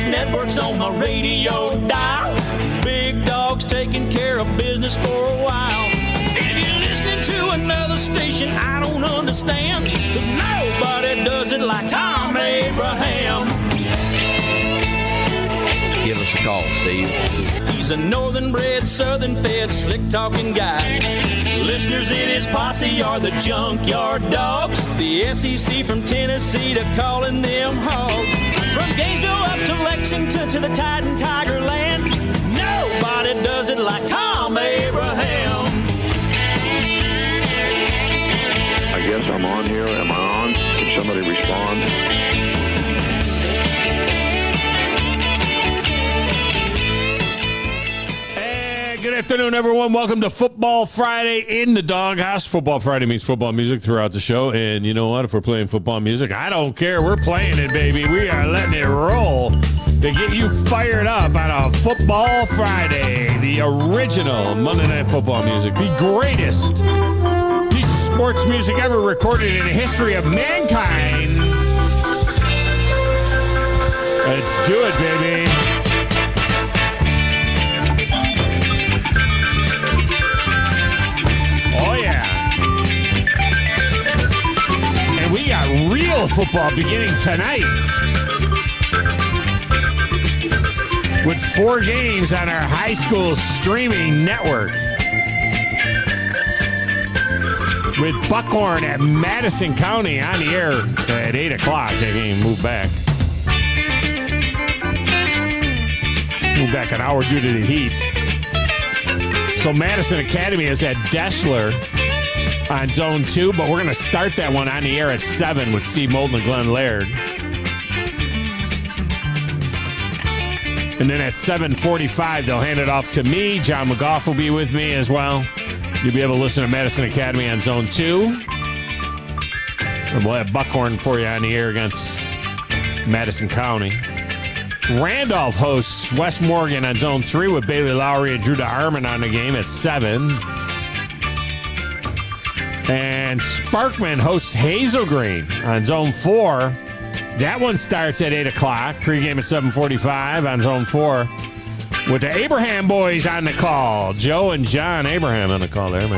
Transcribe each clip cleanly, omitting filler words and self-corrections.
across networks on the radio dial. Big dogs taking care of business for a while. If you're listening to another station I don't understand, 'cause nobody does it like Thom Abraham. Give us a call, Steve. He's a northern-bred, southern-fed, slick-talking guy. Listeners in his posse are the junkyard dogs. The SEC from Tennessee to calling them hogs. From Gainesville up to Lexington to the Tide and Tiger Land, nobody does it like Thom Abraham. I guess I'm on here. Am I on? Can somebody respond? Good afternoon, everyone. Welcome to Football Friday in the Doghouse. Football Friday means football music throughout the show. And you know what? If we're playing football music, I don't care. We're playing it, baby. We are letting it roll to get you fired up on a Football Friday. The original Monday Night Football music. The greatest piece of sports music ever recorded in the history of mankind. Let's do it, baby. We got real football beginning tonight with 4 games on our high school streaming network. With Buckhorn at Madison County on the air at 8 o'clock. They can even move back. Move back an hour due to the heat. So Madison Academy is at Deschler on Zone 2, but we're going to start that one on the air at 7 with Steve Moulton and Glenn Laird. And then at 7:45, they'll hand it off to me. John McGough will be with me as well. You'll be able to listen to Madison Academy on Zone 2. And we'll have Buckhorn for you on the air against Madison County. Randolph hosts West Morgan on Zone 3 with Bailey Lowry and Drew DeArmond on the game at 7. And Sparkman hosts Hazel Green on Zone 4. That one starts at 8 o'clock. Pregame at 7:45 on Zone 4. With the Abraham boys on the call. Joe and John Abraham on the call there.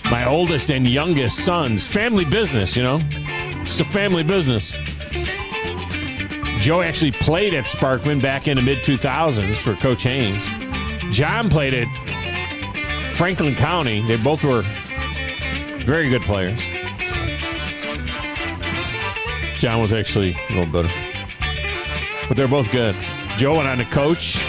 My oldest and youngest sons. Family business, you know. It's a family business. Joe actually played at Sparkman back in the mid-2000s for Coach Haynes. John played at Franklin County. They both were very good players. John was actually a little better. But they're both good. Joe went on to coach.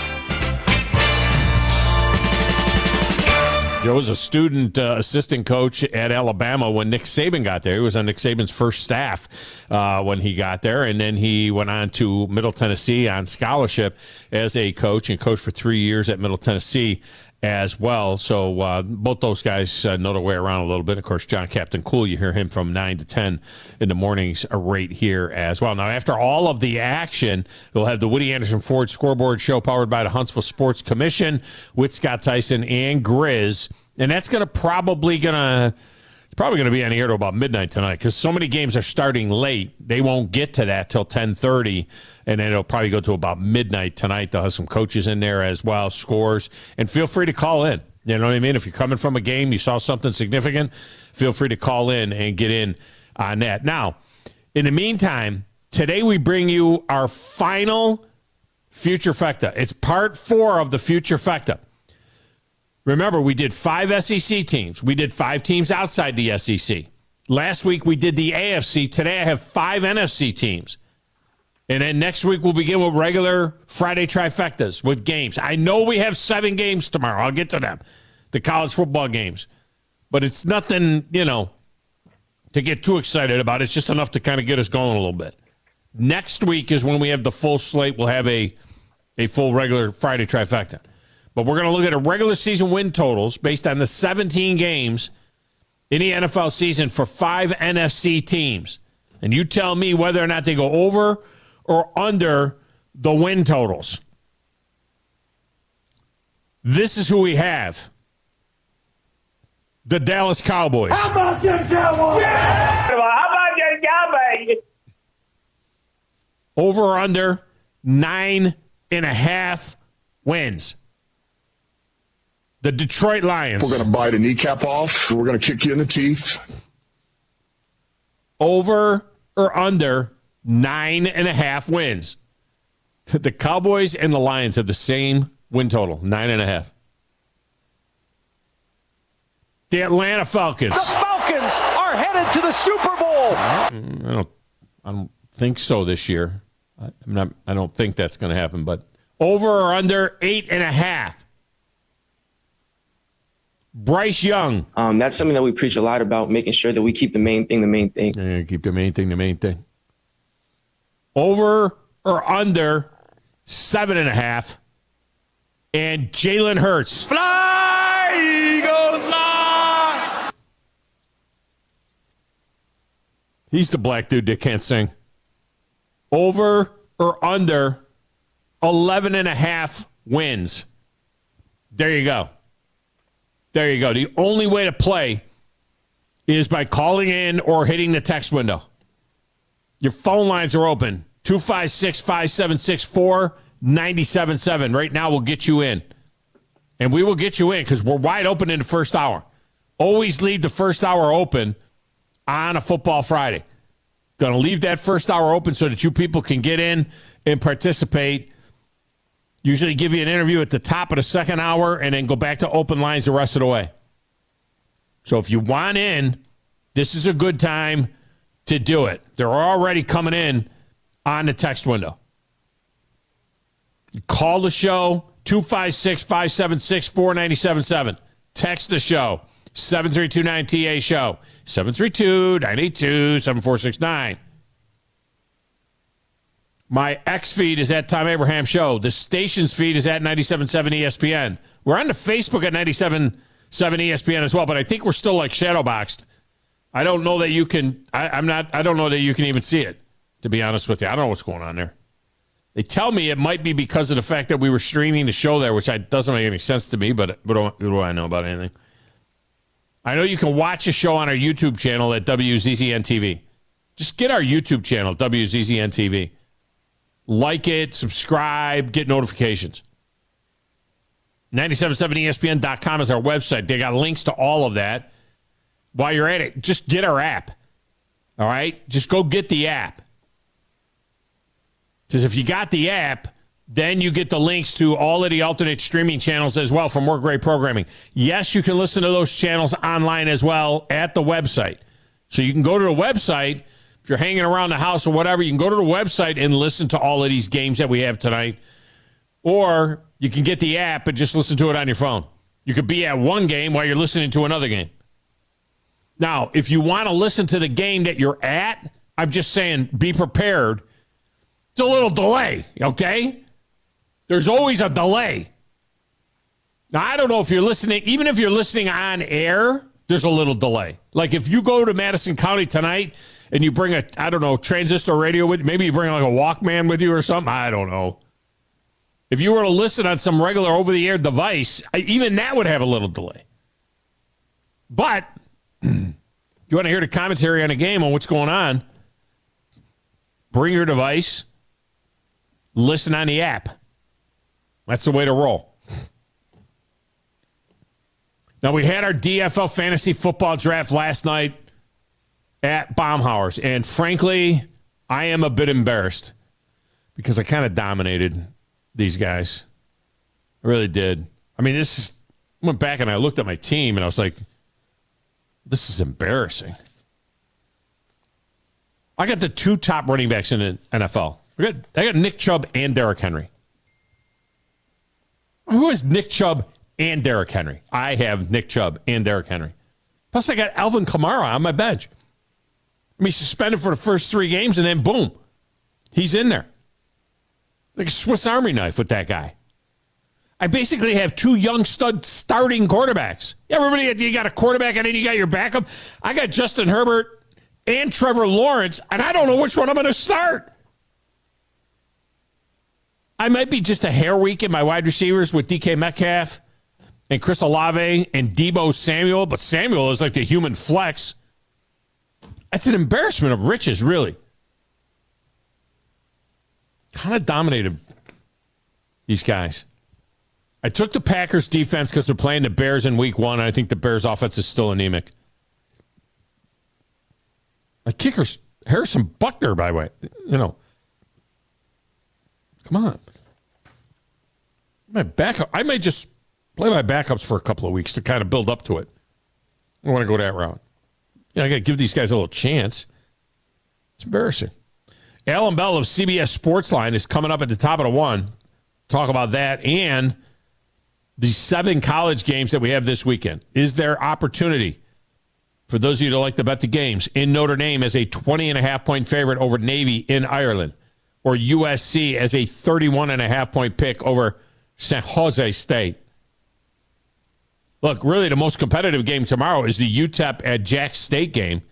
Joe was a student assistant coach at Alabama when Nick Saban got there. He was on Nick Saban's first staff when he got there. And then he went on to Middle Tennessee on scholarship as a coach and coached for 3 years at Middle Tennessee as well. So both those guys know their way around a little bit. Of course, John Captain Cool, you hear him from 9 to 10 in the mornings right here as well. Now, after all of the action, we'll have the Woody Anderson Ford Scoreboard Show powered by the Huntsville Sports Commission with Scott Tyson and Grizz. And that's probably going to be on the air till about midnight tonight because so many games are starting late. They won't get to that till 10:30, and then it'll probably go to about midnight tonight. They'll have some coaches in there as well, scores, and feel free to call in. You know what I mean? If you're coming from a game, you saw something significant, feel free to call in and get in on that. Now, in the meantime, today we bring you our final Future Fecta. It's part 4 of the Future Fecta. Remember, we did 5 SEC teams. We did 5 teams outside the SEC. Last week, we did the AFC. Today, I have 5 NFC teams. And then next week, we'll begin with regular Friday trifectas with games. I know we have 7 games tomorrow. I'll get to them, the college football games. But it's nothing, to get too excited about. It's just enough to kind of get us going a little bit. Next week is when we have the full slate. We'll have a full regular Friday trifecta. But we're going to look at a regular season win totals based on the 17 games in the NFL season for 5 NFC teams. And you tell me whether or not they go over or under the win totals. This is who we have. The Dallas Cowboys. How about them Cowboys? Yeah! How about them Cowboys? Over or under 9.5 wins. The Detroit Lions. We're going to bite a kneecap off. We're going to kick you in the teeth. Over or under 9.5 wins. The Cowboys and the Lions have the same win total, 9.5. The Atlanta Falcons. The Falcons are headed to the Super Bowl. I don't think so this year. I don't think that's going to happen, but over or under 8.5. Bryce Young. That's something that we preach a lot about, making sure that we keep the main thing the main thing. Yeah, keep the main thing. Over or under 7.5. And Jalen Hurts. Fly, Eagles, fly! He's the black dude that can't sing. Over or under 11.5 wins. There you go. The only way to play is by calling in or hitting the text window. Your phone lines are open. 256-576-4977. Right now, we'll get you in. And we will get you in because we're wide open in the first hour. Always leave the first hour open on a Football Friday. Going to leave that first hour open so that you people can get in and participate. Usually give you an interview at the top of the second hour and then go back to open lines the rest of the way. So if you want in, this is a good time to do it. They're already coming in on the text window. Call the show, 256-576-4977. Text the show, 732-9TA-SHOW, 732-982-7469. My X feed is at Thom Abraham Show. The station's feed is at 97.7 ESPN. We're on the Facebook at 97.7 ESPN as well, but I think we're still like shadowboxed. I don't know that you can. I don't know that you can even see it. To be honest with you, I don't know what's going on there. They tell me it might be because of the fact that we were streaming the show there, which doesn't make any sense to me. But what do I know about anything? I know you can watch the show on our YouTube channel at WZZN TV. Just get our YouTube channel, WZZN TV. Like it, subscribe, get notifications. 977ESPN.com is our website. They got links to all of that. While you're at it, just get our app. All right? Just go get the app. Because if you got the app, then you get the links to all of the alternate streaming channels as well for more great programming. Yes, you can listen to those channels online as well at the website. So you can go to the website. If you're hanging around the house or whatever, you can go to the website and listen to all of these games that we have tonight. Or you can get the app and just listen to it on your phone. You could be at one game while you're listening to another game. Now, if you want to listen to the game that you're at, I'm just saying be prepared. It's a little delay, okay? There's always a delay. Now, I don't know if you're listening, even if you're listening on air, there's a little delay. Like if you go to Madison County tonight and you bring transistor radio with you, maybe you bring like a Walkman with you or something, I don't know. If you were to listen on some regular over-the-air device, even that would have a little delay. But you want to hear the commentary on a game on what's going on, bring your device, listen on the app. That's the way to roll. Now, we had our DFL Fantasy Football Draft last night at Baumhauer's, and frankly, I am a bit embarrassed because I kind of dominated these guys. I really did. I mean, I went back and I looked at my team, and I was like, this is embarrassing. I got the two top running backs in the NFL. I got Nick Chubb and Derrick Henry. Who is Nick Chubb and Derrick Henry? I have Nick Chubb and Derrick Henry. Plus, I got Alvin Kamara on my bench. I mean, suspended for the first 3 games, and then boom, he's in there. Like a Swiss Army knife with that guy. I basically have 2 young stud starting quarterbacks. Everybody, you got a quarterback, and then you got your backup. I got Justin Herbert and Trevor Lawrence, and I don't know which one I'm going to start. I might be just a hair weak in my wide receivers with DK Metcalf and Chris Olave and Deebo Samuel, but Samuel is like the human flex. That's an embarrassment of riches, really. Kind of dominated These guys. I took the Packers defense because they're playing the Bears in week 1. I think the Bears offense is still anemic. My kicker's Harrison Buckner, by the way. Come on. My backup. I may just play my backups for a couple of weeks to kind of build up to it. I don't want to go that route. I got to give these guys a little chance. It's embarrassing. Alan Bell of CBS Sportsline is coming up at the top of the 1. Talk about that and the 7 college games that we have this weekend. Is there opportunity for those of you that like to bet the games in Notre Dame as a 20.5-point favorite over Navy in Ireland, or USC as a 31.5-point pick over San Jose State? Look, really the most competitive game tomorrow is the UTEP at Jack State game.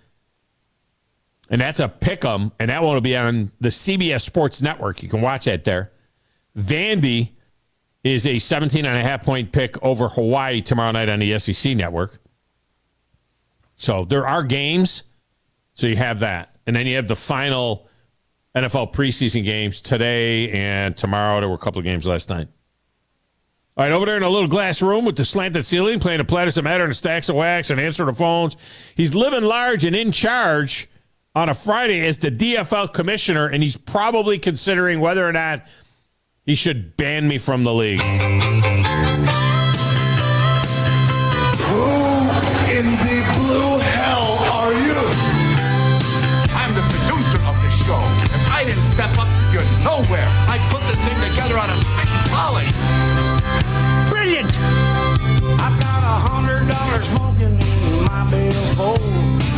And that's a pick'em, and that one will be on the CBS Sports Network. You can watch that there. Vandy is a 17.5-point pick over Hawaii tomorrow night on the SEC Network. So there are games, so you have that. And then you have the final NFL preseason games today and tomorrow. There were a couple of games last night. All right, over there in a little glass room with the slanted ceiling, playing the Platters of Matter and stacks of wax and answering the phones. He's living large and in charge on a Friday as the DFL commissioner, and he's probably considering whether or not he should ban me from the league. Who in the blue hell are you? I'm the producer of the show. If I didn't step up, you're nowhere. I put this thing together on a stick and polish. Brilliant! I've got $100 smoking in my billfold.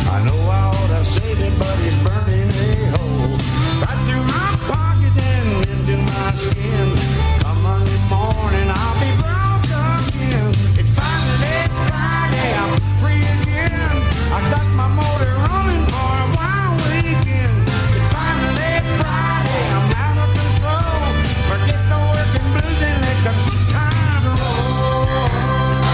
I know I ought to save it, but it's burning a hole right through my pocket and into my skin. Come Monday morning, I'll be broke again. It's finally Friday, I'm free again. I got my motor running for a wild weekend. It's finally Friday, I'm out of control. Forget the working blues and let the time roll.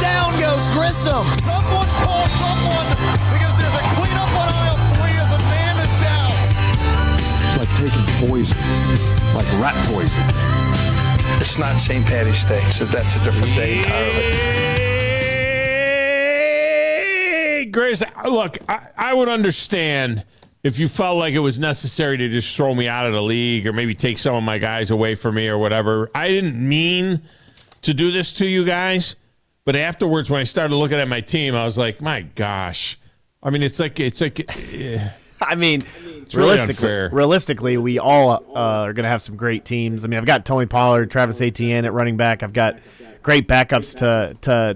Down goes Grissom. Someone call someone because there's a cleanup on aisle 3 as a man is down. It's like taking poison, like rat poison. It's not St. Patty's Day, so that's a different day entirely. Hey, Grace, look, I would understand if you felt like it was necessary to just throw me out of the league or maybe take some of my guys away from me or whatever. I didn't mean to do this to you guys, but afterwards when I started looking at my team, I was like, my gosh. I mean, it's like. I mean, it's really unfair. Realistically, we all are going to have some great teams. I mean, I've got Tony Pollard, Travis Etienne at running back. I've got great backups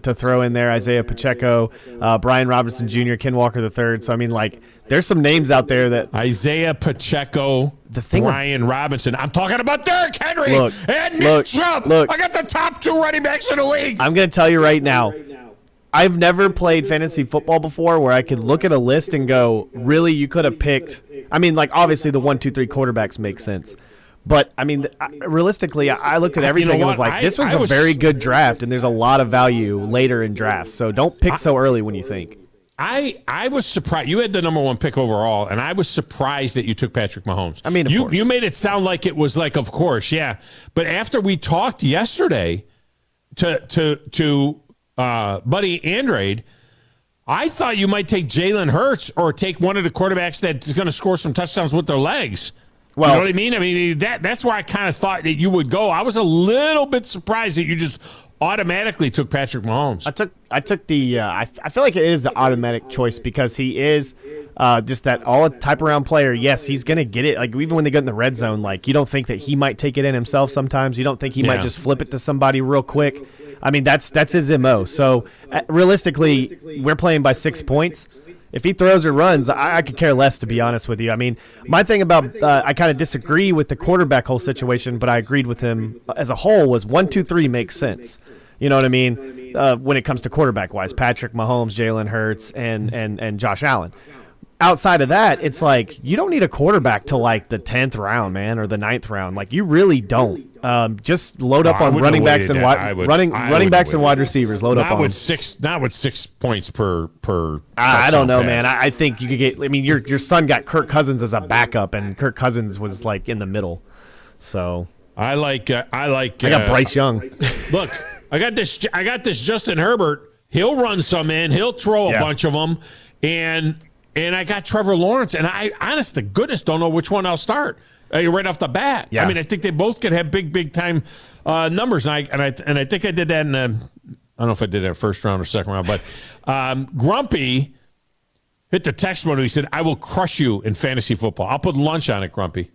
to throw in there. Isaiah Pacheco, Brian Robinson Jr., Ken Walker III. So, I mean, like, there's some names out there that Isaiah Pacheco, Brian Robinson. I'm talking about Derrick Henry and Nick Chubb. Look, I got the top 2 running backs in the league. I'm going to tell you right now, I've never played fantasy football before where I could look at a list and go, really, you could have picked. I mean, like, obviously the 1, 2, 3 quarterbacks make sense. But, I mean, realistically, I looked at everything and was like, this was a very good draft, and there's a lot of value later in drafts. So don't pick so early when you think. I was surprised. You had the number 1 pick overall, and I was surprised that you took Patrick Mahomes. I mean, of course. You made it sound like it was like, of course, yeah. But after we talked yesterday to Buddy Andrade, I thought you might take Jalen Hurts or take one of the quarterbacks that's going to score some touchdowns with their legs. Well, you know what I mean? I mean, that's where I kind of thought that you would go. I was a little bit surprised that you just automatically took Patrick Mahomes. I took the I feel like it is the automatic choice because he is just that all type around player. Yes, he's gonna get it. Like even when they get in the red zone, like you don't think that he might take it in himself. Sometimes you don't think he might just flip it to somebody real quick. I mean that's his MO. So realistically, we're playing by 6 points. If he throws or runs, I could care less, to be honest with you. I mean, my thing about I kind of disagree with the quarterback whole situation, but I agreed with him as a whole was 1, 2, 3 makes sense. You know what I mean? When it comes to quarterback-wise, Patrick Mahomes, Jalen Hurts, and Josh Allen. Outside of that, it's like you don't need a quarterback till like the 10th round, man, or the 9th round. Like you really don't. Just load up on running backs and running backs and wide receivers. Load up on not with 6 points per. I don't know, man. I think you could get. I mean, your son got Kirk Cousins as a backup, and Kirk Cousins was like in the middle. So I got Bryce Young. Look, I got this Justin Herbert. He'll run some in. He'll throw a bunch of them, and I got Trevor Lawrence. And I, honest to goodness, don't know which one I'll start right off the bat. Yeah. I mean, I think they both could have big time numbers. And I think I did that in I don't know if I did that first round or second round, but Grumpy hit the text one. He said, "I will crush you in fantasy football. I'll put lunch on it, Grumpy.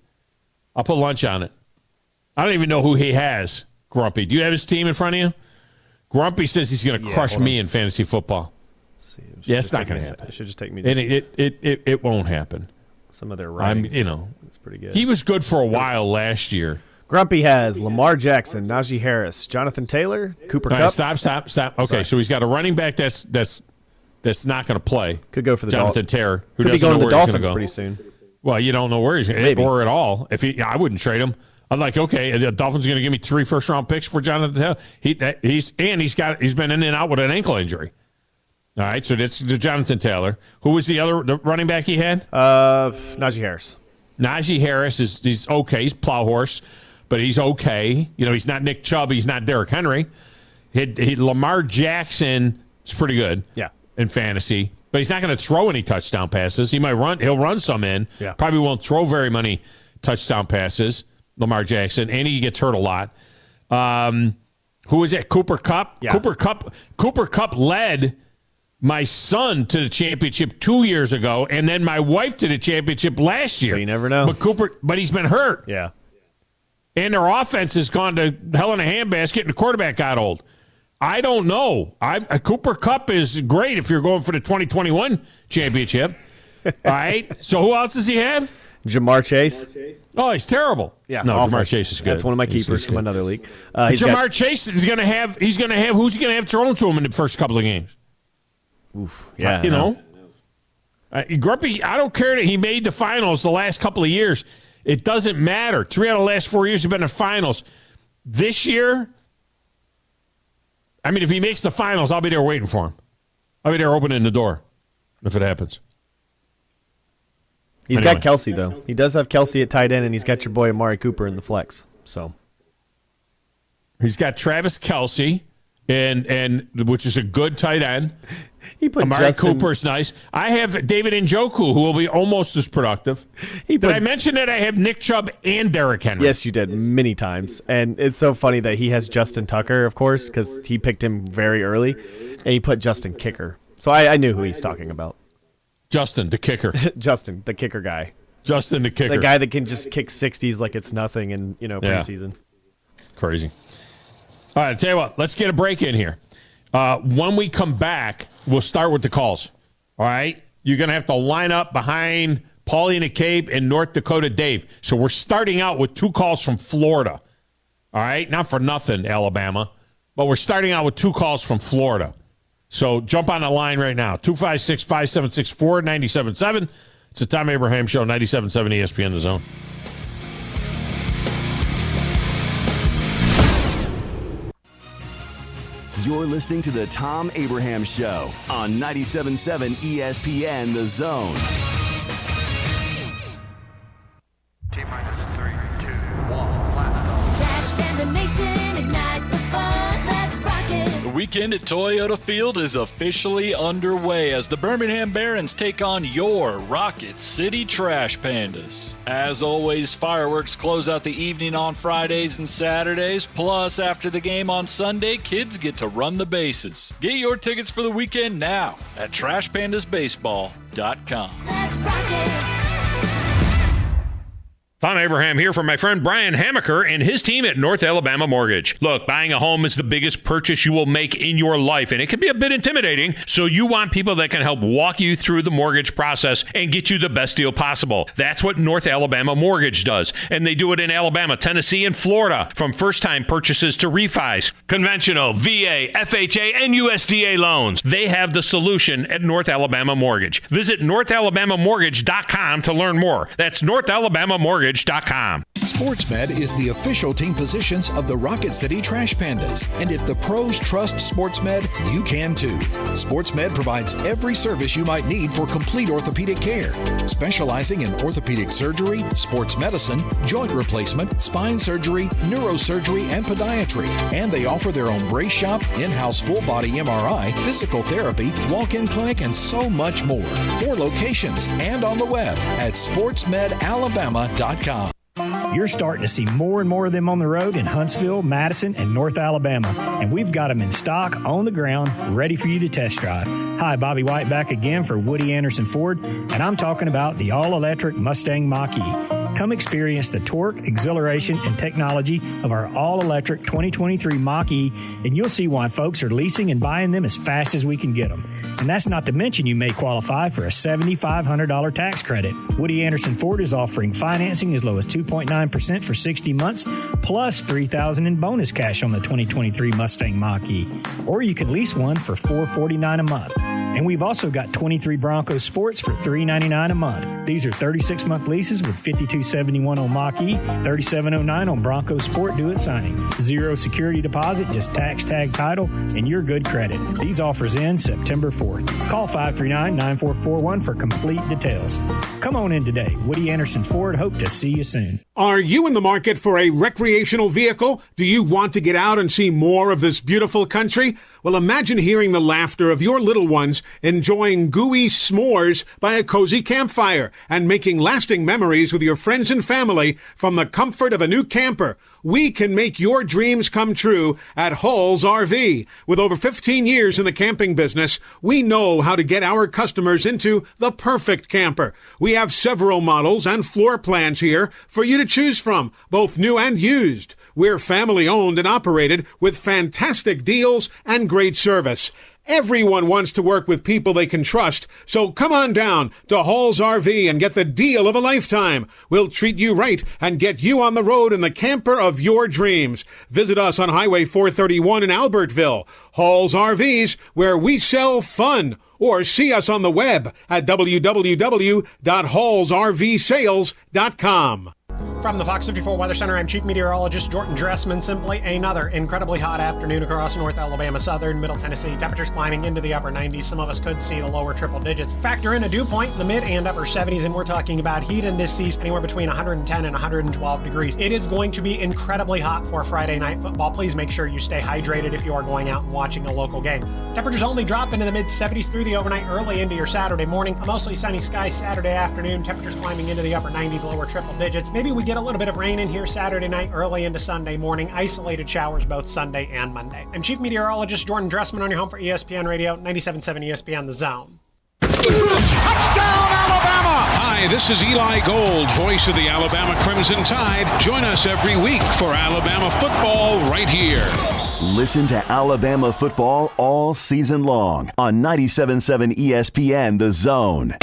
I'll put lunch on it." I don't even know who he has, Grumpy. Do you have his team in front of you? Grumpy says he's going to crush me in fantasy football. It's not going to happen. It should just take me. It won't happen. Some of their writing. It's pretty good. He was good for a while last year. Grumpy has Lamar Jackson, Najee Harris, Jonathan Taylor, Cooper Kupp. Stop. Okay, Sorry. so he's got a running back that's not going to play. Could go for the Jonathan Taylor, who could be doesn't going know to the where he's going Dolphins to go pretty soon. Well, you don't know where he's going to, or at all. I wouldn't trade him. I'm like, okay, the Dolphins are going to give me 3 first-round picks for Jonathan Taylor. He's been in and out with an ankle injury. All right, so that's the Jonathan Taylor. Who was the running back he had? Najee Harris. Najee Harris he's okay. He's plow horse, but he's okay. He's not Nick Chubb. He's not Derrick Henry. Lamar Jackson is pretty good. Yeah. In fantasy, but he's not going to throw any touchdown passes. He'll run some in. Yeah. Probably won't throw very many touchdown passes. Lamar Jackson, and he gets hurt a lot. Who is it? Cooper Kupp. Yeah. Cooper Kupp led my son to the championship 2 years ago, and then my wife to the championship last year. So you never know. But he's been hurt. Yeah. And their offense has gone to hell in a handbasket, and the quarterback got old. I don't know. Cooper Kupp is great if you're going for the 2021 championship. All right. So who else does he have? Jamar Chase. Oh, he's terrible. Yeah, no, awful. Jamar Chase is good. That's one of my keepers from another league. Jamar Chase is going to have. Who's he going to have thrown to him in the first couple of games? Oof, yeah, Grumpy. I don't care that he made the finals the last couple of years. It doesn't matter. 3 out of the last 4 years have been in finals. This year, I mean, if he makes the finals, I'll be there waiting for him. I'll be there opening the door if it happens. He's got Kelsey, though. He does have Kelsey at tight end, and he's got your boy Amari Cooper in the flex. So he's got Travis Kelsey, and which is a good tight end. He put Amari Cooper's nice. I have David Njoku, who will be almost as productive. Did I mention that I have Nick Chubb and Derrick Henry? Yes, you did, many times. And it's so funny that he has Justin Tucker, of course, because he picked him very early, and he put Justin Kicker. So I knew who he's talking about. Justin, the kicker. Justin, the kicker guy. Justin, the kicker. The guy that can just kick 60s like it's nothing in preseason. Crazy. All right, I'll tell you what. Let's get a break in here. When we come back, we'll start with the calls. All right? You're going to have to line up behind Paulie McCabe and North Dakota Dave. So we're starting out with 2 calls from Florida. All right? Not for nothing, Alabama. But we're starting out with 2 calls from Florida. So jump on the line right now. 256-576-4977. It's the Thom Abraham Show, 97.7 ESPN The Zone. You're listening to the Thom Abraham Show on 97.7 ESPN The Zone. T-minus 3, 2, 1, blast. Trash Panda Nation, ignite the fun, let's rock it. The weekend at Toyota Field is officially underway as the Birmingham Barons take on your Rocket City Trash Pandas. As always, fireworks close out the evening on Fridays and Saturdays. Plus, after the game on Sunday, kids get to run the bases. Get your tickets for the weekend now at TrashPandasBaseball.com. Let's rock it. Thom Abraham here for my friend Brian Hamaker and his team at North Alabama Mortgage. Look, buying a home is the biggest purchase you will make in your life, and it can be a bit intimidating, so you want people that can help walk you through the mortgage process and get you the best deal possible. That's what North Alabama Mortgage does, and they do it in Alabama, Tennessee, and Florida, from first-time purchases to refis, conventional, VA, FHA, and USDA loans. They have the solution at North Alabama Mortgage. Visit NorthAlabamaMortgage.com to learn more. That's NorthAlabamaMortgage.com. SportsMed is the official team physicians of the Rocket City Trash Pandas. And if the pros trust SportsMed, you can too. SportsMed provides every service you might need for complete orthopedic care, specializing in orthopedic surgery, sports medicine, joint replacement, spine surgery, neurosurgery, and podiatry. And they offer their own brace shop, in-house full-body MRI, physical therapy, walk-in clinic, and so much more. 4 locations and on the web at sportsmedalabama.com. You're starting to see more and more of them on the road in Huntsville, Madison, and North Alabama. And we've got them in stock, on the ground, ready for you to test drive. Hi, Bobby White back again for Woody Anderson Ford, and I'm talking about the all-electric Mustang Mach-E. Come experience the torque, exhilaration, and technology of our all-electric 2023 Mach-E, and you'll see why folks are leasing and buying them as fast as we can get them. And that's not to mention you may qualify for a $7,500 tax credit. Woody Anderson Ford is offering financing as low as 2.9% for 60 months, plus $3,000 in bonus cash on the 2023 Mustang Mach-E. Or you can lease one for $449 a month. And we've also got 23 Bronco Sports for $399 a month. These are 36-month leases with $52.71 on Mach-E, $37.09 on Bronco Sport due at signing. 0 security deposit, just tax tag title, and your good credit. These offers end September 4th. Call 539-9441 for complete details. Come on in today. Woody Anderson Ford, hope to see you soon. Are you in the market for a recreational vehicle? Do you want to get out and see more of this beautiful country? Well, imagine hearing the laughter of your little ones enjoying gooey s'mores by a cozy campfire and making lasting memories with your friends and family from the comfort of a new camper. We can make your dreams come true at Hall's RV. With over 15 years in the camping business, we know how to get our customers into the perfect camper. We have several models and floor plans here for you to choose from, both new and used. We're family owned and operated with fantastic deals and great service. Everyone wants to work with people they can trust, so come on down to Hall's RV and get the deal of a lifetime. We'll treat you right and get you on the road in the camper of your dreams. Visit us on Highway 431 in Albertville. Hall's RVs, where we sell fun. Or see us on the web at www.hallsrvsales.com. From the Fox 54 Weather Center, I'm Chief Meteorologist Jordan Dressman. Simply another incredibly hot afternoon across North Alabama, southern, middle Tennessee. Temperatures climbing into the upper 90s. Some of us could see the lower triple digits. Factor in a dew point in the mid and upper 70s, and we're talking about heat indices anywhere between 110 and 112 degrees. It is going to be incredibly hot for Friday night football. Please make sure you stay hydrated if you are going out and watching a local game. Temperatures only drop into the mid 70s through the overnight, early into your Saturday morning. A mostly sunny sky Saturday afternoon. Temperatures climbing into the upper 90s, lower triple digits. Maybe we get a little bit of rain in here Saturday night, early into Sunday morning. Isolated showers both Sunday and Monday. I'm Chief Meteorologist Jordan Dressman on your home for ESPN Radio, 97.7 ESPN The Zone. Touchdown, Alabama! Hi, this is Eli Gold, voice of the Alabama Crimson Tide. Join us every week for Alabama football right here. Listen to Alabama football all season long on 97.7 ESPN The Zone.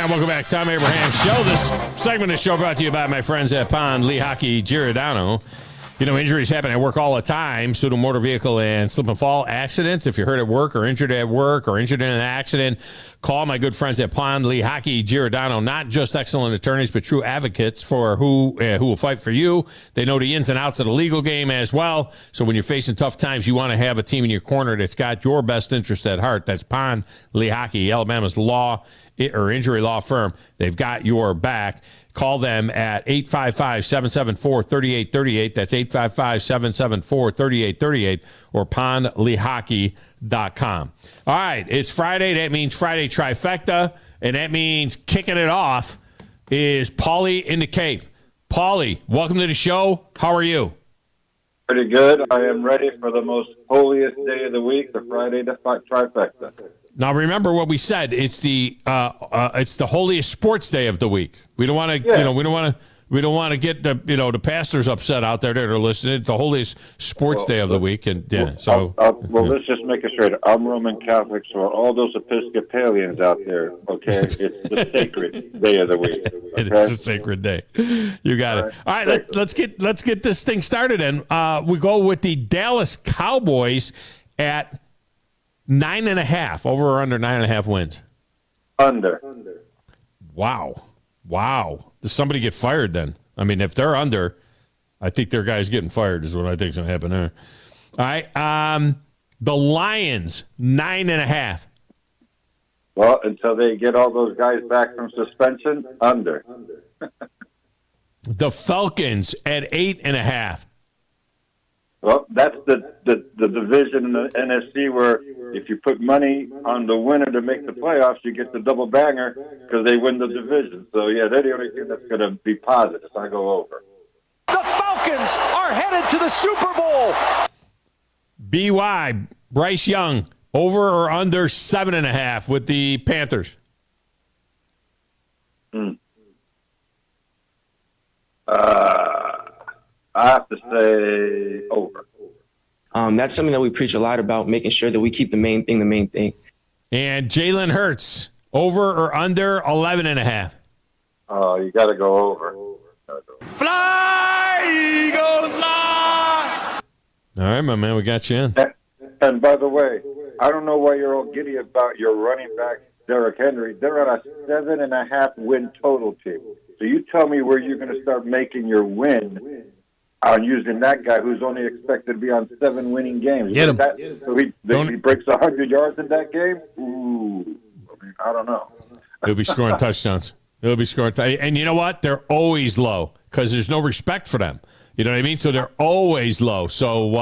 Welcome back. Thom Abraham Show. This segment of the show brought to you by my friends at Pond Lee Hockey Giordano. You know, injuries happen at work all the time. So do motor vehicle and slip and fall accidents. If you're hurt at work or injured at work or injured in an accident, call my good friends at Pond Lee Hockey Giordano. Not just excellent attorneys, but true advocates for who will fight for you. They know the ins and outs of the legal game as well. So when you're facing tough times, you want to have a team in your corner that's got your best interest at heart. That's Pond Lee Hockey, Alabama's law or injury law firm. They've got your back. Call them at 855-774-3838. That's 855-774-3838 or pondleehockey.com. All right, it's Friday. That means Friday trifecta, and that means kicking it off is Paulie in the Cape. Paulie, welcome to the show. How are you? Pretty good. I am ready for the most holiest day of the week, the Friday trifecta. Now remember what we said. It's the holiest sports day of the week. We don't want to, we don't want to get the pastors upset out there that are listening. It's the holiest sports day of the week, and let's just make it straight. I'm Roman Catholic, so all those Episcopalians out there, okay, it's the sacred day of the week. Okay? It is a sacred day. You got it. All right, let's get this thing started, and we go with the Dallas Cowboys at 9.5, over or under 9.5 wins. Under. Wow. Does somebody get fired then? I mean, if they're under, I think their guy's getting fired is what I think is going to happen there. All right. The Lions, 9.5. Well, until they get all those guys back from suspension, under. The Falcons at 8.5. Well, that's the division in the NFC where if you put money on the winner to make the playoffs, you get the double banger because they win the division. So, yeah, they're the only thing that's going to be positive. I go over. The Falcons are headed to the Super Bowl. BY, Bryce Young, over or under 7.5 with the Panthers? I have to say over. That's something that we preach a lot about, making sure that we keep the main thing the main thing. And Jalen Hurts, over or under 11.5? Oh, you got to go over. Fly, Eagles, fly! All right, my man, we got you in. And by the way, I don't know why you're all giddy about your running back, Derrick Henry. They're on a 7.5 win total team. So you tell me where you're going to start making your win on using that guy who's only expected to be on 7 winning games. Get him. So he breaks 100 yards in that game? Ooh, I don't know. He'll be scoring touchdowns. And you know what? They're always low because there's no respect for them. You know what I mean? So they're always low. So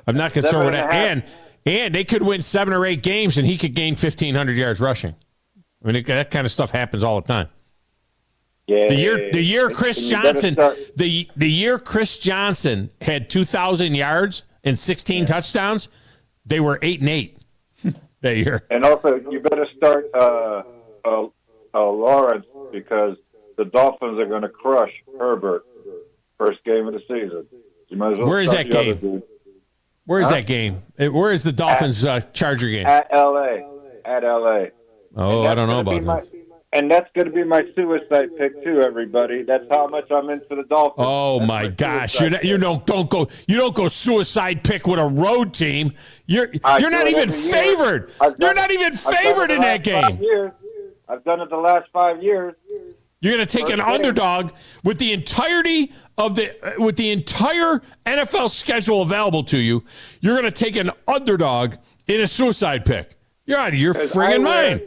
I'm not concerned with that. And they could win 7 or 8 games, and he could gain 1,500 yards rushing. I mean, that kind of stuff happens all the time. Yeah. The year Chris Johnson had 2,000 yards and 16 touchdowns, they were 8-8 that year. And also, you better start Lawrence because the Dolphins are going to crush Herbert first game of the season. You might as well. Where is that game? Where is that game? Where is the Dolphins Charger game? At L.A. Oh, I don't know about that. And that's going to be my suicide pick too, everybody. That's how much I'm into the Dolphins. Oh my gosh! You don't go suicide pick with a road team. You're not even favored. You're not even favored in that game. I've done it the last 5 years. You're going to take an underdog with the entirety of with the entire NFL schedule available to you. You're going to take an underdog in a suicide pick. You're out of your friggin' mind.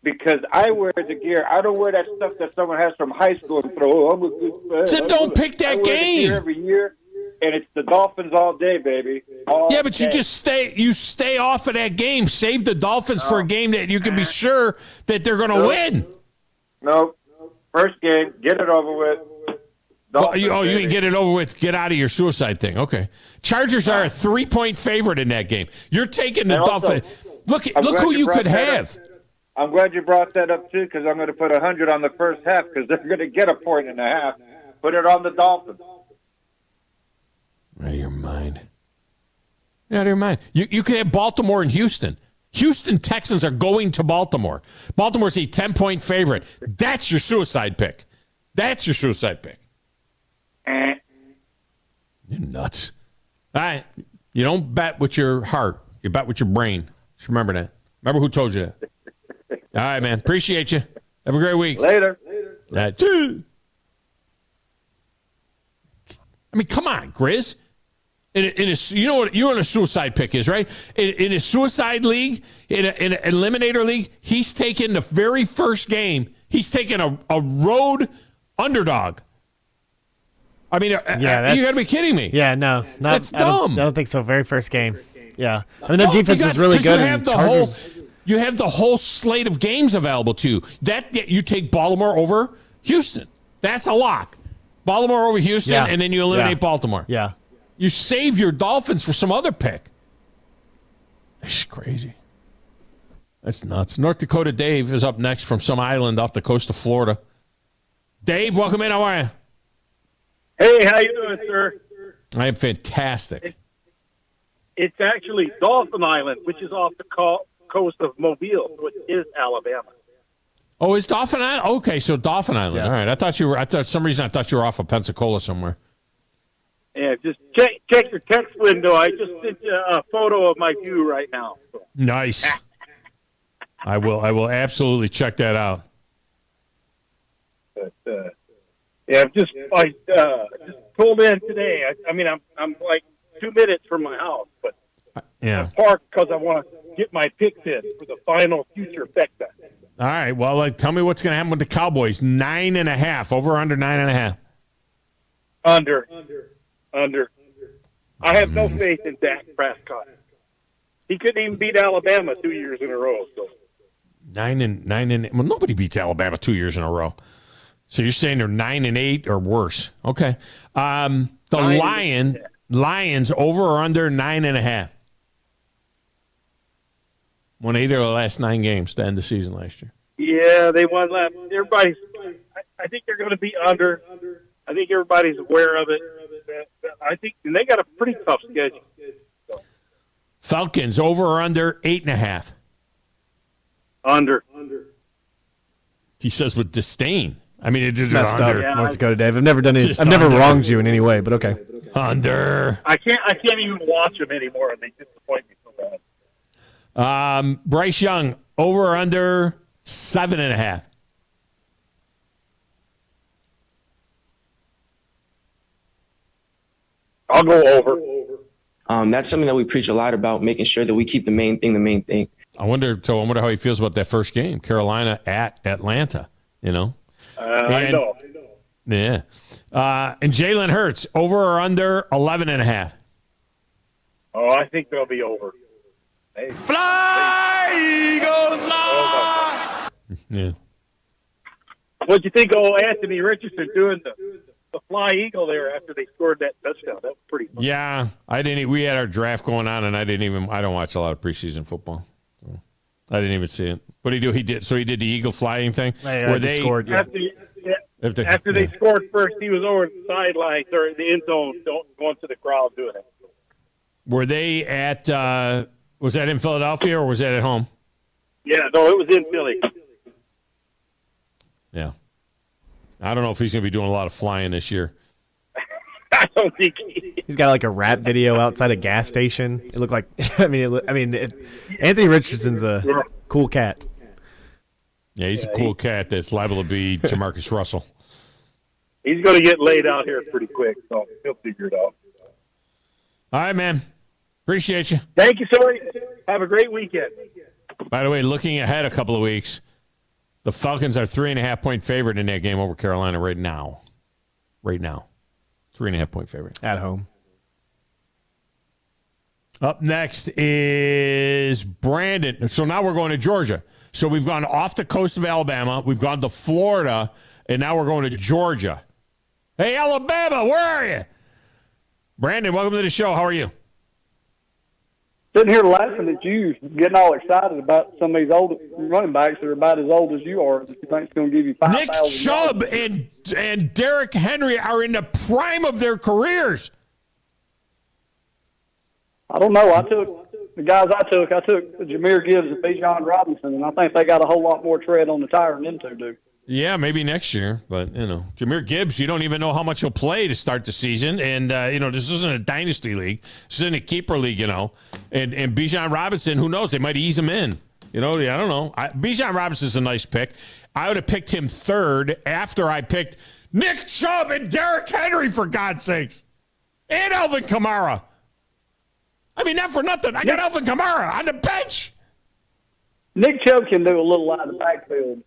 Because I wear the gear. I don't wear that stuff that someone has from high school and throw. Then don't pick that game. Every year, and it's the Dolphins all day, baby. Yeah, but you just stay off of that game. Save the Dolphins for a game that you can be sure that they're going to win. No, first game, get it over with. Dolphins, you can get it over with. Get out of your suicide thing. Okay. Chargers are a 3-point favorite in that game. You're taking the Dolphins. Look who you could have. I'm glad you brought that up, too, because I'm going to put 100 on the first half because they're going to get 1.5 points. Put it on the Dolphins. Out of your mind. Out of your mind. You could have Baltimore and Houston. Houston Texans are going to Baltimore. Baltimore's a 10-point favorite. That's your suicide pick. You're nuts. All right. You don't bet with your heart. You bet with your brain. Just remember that. Remember who told you that. All right, man. Appreciate you. Have a great week. Later. I mean, come on, Grizz. You know what a suicide pick is, right? In a suicide league, in an eliminator league, he's taking the very first game. He's taking a road underdog. I mean, you got to be kidding me. Yeah, no. That's dumb. I don't think so. Very first game. Yeah. I mean, the defense is really good. You have the whole slate of games available to you. You take Baltimore over Houston. That's a lock. Baltimore over Houston, and then you eliminate Baltimore. Yeah. You save your Dolphins for some other pick. That's crazy. That's nuts. North Dakota Dave is up next from some island off the coast of Florida. Dave, welcome in. How are you? Hey, how you doing, sir? I am fantastic. It's actually Dolphin Island, which is off the coast of Mobile, which is Alabama. Oh, it's Dauphin Island? Okay, so Dauphin Island. Yeah. All right. I thought you were off of Pensacola somewhere. Yeah, just check your text window. I just sent you a photo of my view right now. Nice. I will absolutely check that out. But yeah, I just pulled in today. I mean, I'm like 2 minutes from my house, but Yeah. I parked because I want to get my picks in for the final future bet. All right. Well, tell me what's going to happen with the Cowboys. 9.5. Over or under 9.5? Under. I have no faith in Dak Prescott. He couldn't even beat Alabama 2 years in a row. So 9-9. Well, nobody beats Alabama 2 years in a row. So you're saying they're 9-8 or worse? Okay. The Lions over or under 9.5? Won 8 of the last 9 games to end the season last year. yeah, they won last. I think they're going to be under. I think everybody's aware of it. I think, and they got a pretty tough schedule. Falcons over or under 8.5? Under. He says with disdain. I mean, it's Messed under. up. Let's go, Dave. I've never done it. Just I've never under. wronged you in any way, but okay. Under. I can't even watch them anymore. They disappoint me so bad. Bryce Young over or under 7.5? I'll go over. That's something that we preach a lot about, making sure that we keep the main thing the main thing. I wonder how he feels about that first game, Carolina at Atlanta. You know. I know. Yeah. And Jalen Hurts over or under 11.5? Oh, I think they'll be over. Hey. Fly, Eagles, fly! Yeah. What'd you think of Anthony Richardson doing the fly eagle there after they scored that touchdown? That was pretty fun. Yeah, we had our draft going on, and I don't watch a lot of preseason football. So I didn't even see it. What did he do? He did the eagle flying thing. Where they scored. Yeah. After they scored first, he was over the sidelines or the end zone, going to the crowd doing it. Were they at? Was that in Philadelphia or was that at home? Yeah, no, it was in Philly. Yeah. I don't know if he's going to be doing a lot of flying this year. I don't think He's got like a rap video outside a gas station. It looked like. Anthony Richardson's a cool cat. Yeah, he's a cool cat that's liable to be Jamarcus Russell. He's going to get laid out here pretty quick, so he'll figure it out. All right, man. Appreciate you. Thank you, sir. Have a great weekend. By the way, looking ahead a couple of weeks, the Falcons are 3.5-point favorite in that game over Carolina right now. 3.5-point favorite. At home. Up next is Brandon. So now we're going to Georgia. So we've gone off the coast of Alabama. We've gone to Florida. And now we're going to Georgia. Hey, Alabama, where are you? Brandon, welcome to the show. How are you? Sitting here laughing at you, getting all excited about some of these old running backs that are about as old as you are. That you think it's going to give you 5,000. Nick Chubb and Derrick Henry are in the prime of their careers. I don't know. I took Jameer Gibbs and Bijan Robinson, and I think they got a whole lot more tread on the tire than them two do. Yeah, maybe next year. But, Jameer Gibbs, you don't even know how much he'll play to start the season. And, this isn't a dynasty league. This isn't a keeper league, And Bijan Robinson, who knows? They might ease him in. I don't know. Bijan Robinson's a nice pick. I would have picked him third after I picked Nick Chubb and Derrick Henry, for God's sakes. And Alvin Kamara. I mean, not for nothing. I got Alvin Kamara on the bench. Nick Chubb can do a little out of the backfield,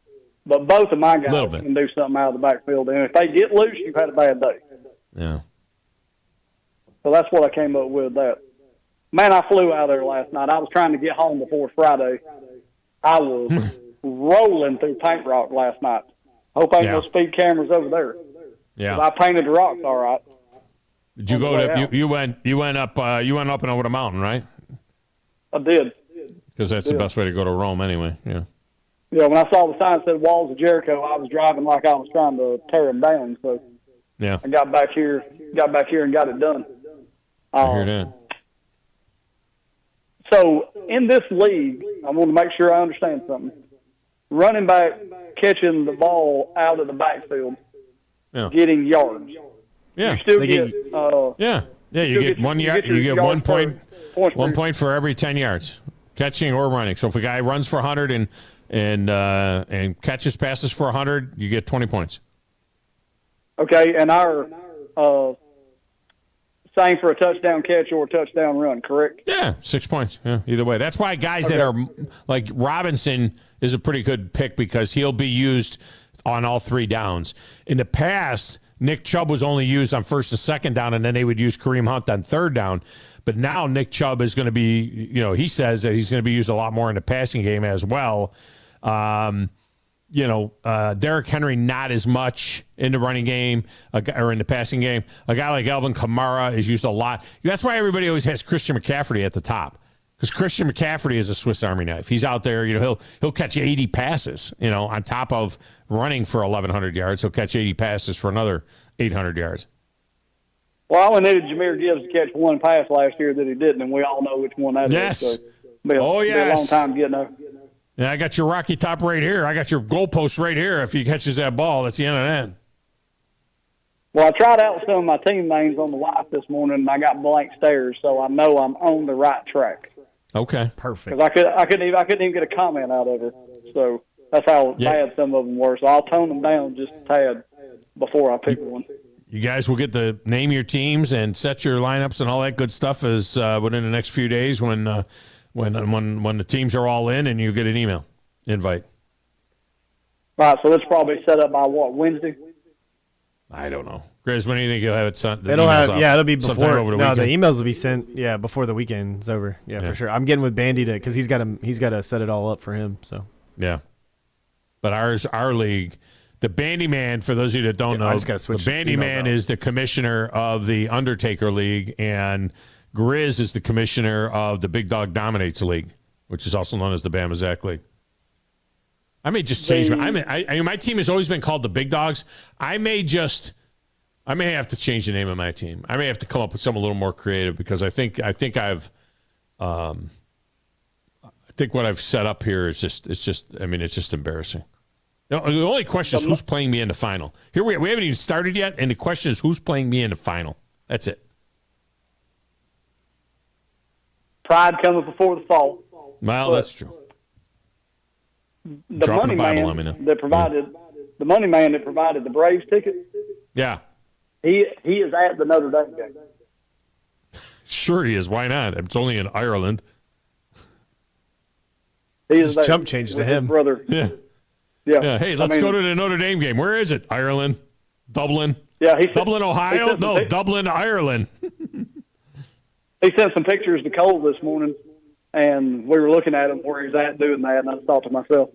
but both of my guys can do something out of the backfield. And if they get loose, you've had a bad day. Yeah. So that's what I came up with that. Man, I flew out there last night. I was trying to get home before Friday. I was rolling through paint rock last night. Hope ain't no speed cameras over there. Yeah. I painted the rocks all right. Did you go to you went up and over the mountain, right? I did. Because that's the best way to go to Rome anyway. Yeah. Yeah, when I saw the sign that said Walls of Jericho, I was driving like I was trying to tear them down. So Yeah. I got back here and got it done. I hear that. So in this league, I want to make sure I understand something. Running back catching the ball out of the backfield, getting yards. Yeah. You still get you get 1 yard. You get 1 point. Points 1 point for every 10 yards, catching or running. So if a guy runs for 100 and catches passes for 100, you get 20 points. Okay, and our same for a touchdown catch or a touchdown run, correct? Yeah, 6 points. Yeah, either way. That's why guys that are like Robinson is a pretty good pick because he'll be used on all 3 downs. In the past, Nick Chubb was only used on first and second down, and then they would use Kareem Hunt on third down. But now Nick Chubb is going to be, he says that he's going to be used a lot more in the passing game as well. Derrick Henry not as much in the running game or in the passing game. A guy like Alvin Kamara is used a lot. That's why everybody always has Christian McCaffrey at the top, because Christian McCaffrey is a Swiss Army knife. He's out there, he'll catch 80 passes, on top of running for 1,100 yards. He'll catch 80 passes for another 800 yards. Well, I only needed Jahmyr Gibbs to catch 1 pass last year that he didn't, and we all know which one that is. So be a long time getting there. Yeah, I got your Rocky Top right here. I got your goalpost right here. If he catches that ball, that's the end of that. Well, I tried out some of my team names on the live this morning, and I got blank stares, so I know I'm on the right track. Okay, perfect. Because I couldn't even get a comment out of it. So that's how bad some of them were. So I'll tone them down just a tad before I pick one. You guys will get to name your teams and set your lineups and all that good stuff as within the next few days when the teams are all in and you get an email invite. Right, so it's probably set up by Wednesday? I don't know. Grizz, when do you think you'll have it sent? It'll be before. Over the the weekend? emails will be sent. Yeah, before the weekend's over. Yeah, for sure. I'm getting with Bandy because he's got to set it all up for him. So yeah, but our league, the Bandy Man. For those of you that don't know, I just gotta switch the Bandy Man is the commissioner of the Undertaker League, and Grizz is the commissioner of the Big Dog Dominates League, which is also known as the Bama Zach League. I may just change my team has always been called the Big Dogs. I may have to change the name of my team. I may have to come up with something a little more creative because I think what I've set up here is just embarrassing. The only question is who's playing me in the final. Here we haven't even started yet, and the question is who's playing me in the final. That's it. Pride coming before the fall. Well, that's true. The money man that provided the Braves ticket. Yeah. He is at the Notre Dame game. Sure he is. Why not? It's only in Ireland. He's chump change to him. Brother. Yeah. Hey, let's go to the Notre Dame game. Where is it? Ireland? Dublin? Yeah, Dublin, Ohio? No, Dublin, Ireland. He sent some pictures to Cole this morning, and we were looking at him where he's at doing that, and I thought to myself,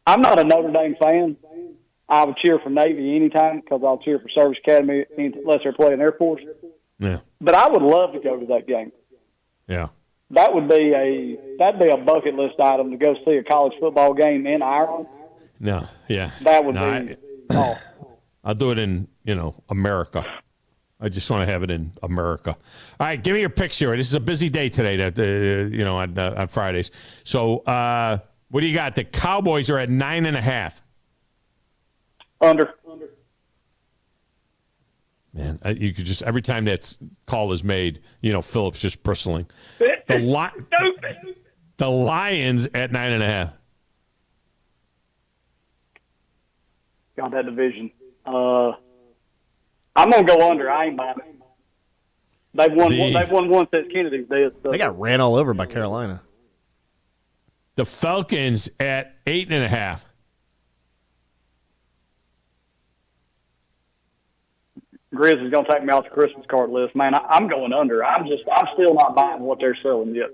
I'm not a Notre Dame fan. I would cheer for Navy anytime because I'll cheer for Service Academy unless they're playing Air Force. Yeah. But I would love to go to that game. Yeah. That'd be a bucket list item to go see a college football game in Ireland. No, yeah. That would be I'll do it in, America. I just want to have it in America. All right, give me your picks here. This is a busy day today, on Fridays. So, what do you got? The Cowboys are at 9.5. Under. Man, you could just every time that call is made, Phillips just bristling. The Lions at 9.5. Got that division. I'm gonna go under. I ain't buying it. They've won once since Kennedy's dead. So. They got ran all over by Carolina. The Falcons at 8.5. Grizz is gonna take me off the Christmas card list, man. I'm going under. I'm still not buying what they're selling yet.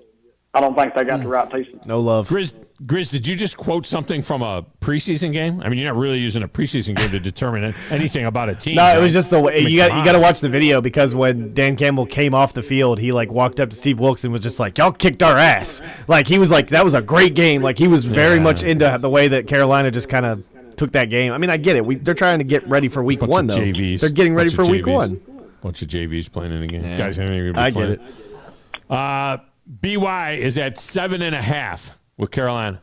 I don't think they got the right pieces. No love. Grizz, did you just quote something from a preseason game? I mean, you're not really using a preseason game to determine anything about a team. No, right? it was just the way. I mean, You got to watch the video, because when Dan Campbell came off the field, he like walked up to Steve Wilkes and was just like, "Y'all kicked our ass." Like he was like, "That was a great game." Like he was very much into the way that Carolina just kind of took that game. I mean, I get it. They're trying to get ready for week one, though. JVs. They're getting ready for week one. Bunch of JVs playing in the game. Yeah. Guys, I get it. BY is at 7.5 with Carolina.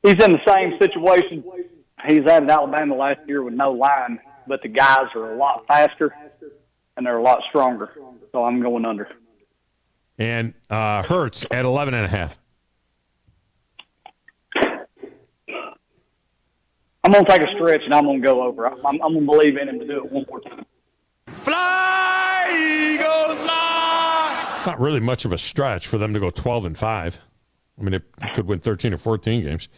He's in the same situation he's had at Alabama last year with no line, but the guys are a lot faster and they're a lot stronger. So I'm going under. And Hurts at 11.5. I'm going to take a stretch and I'm going to go over. I'm going to believe in him to do it one more time. Fly, Eagles, fly! It's not really much of a stretch for them to go 12-5. I mean, it could win 13 or 14 games.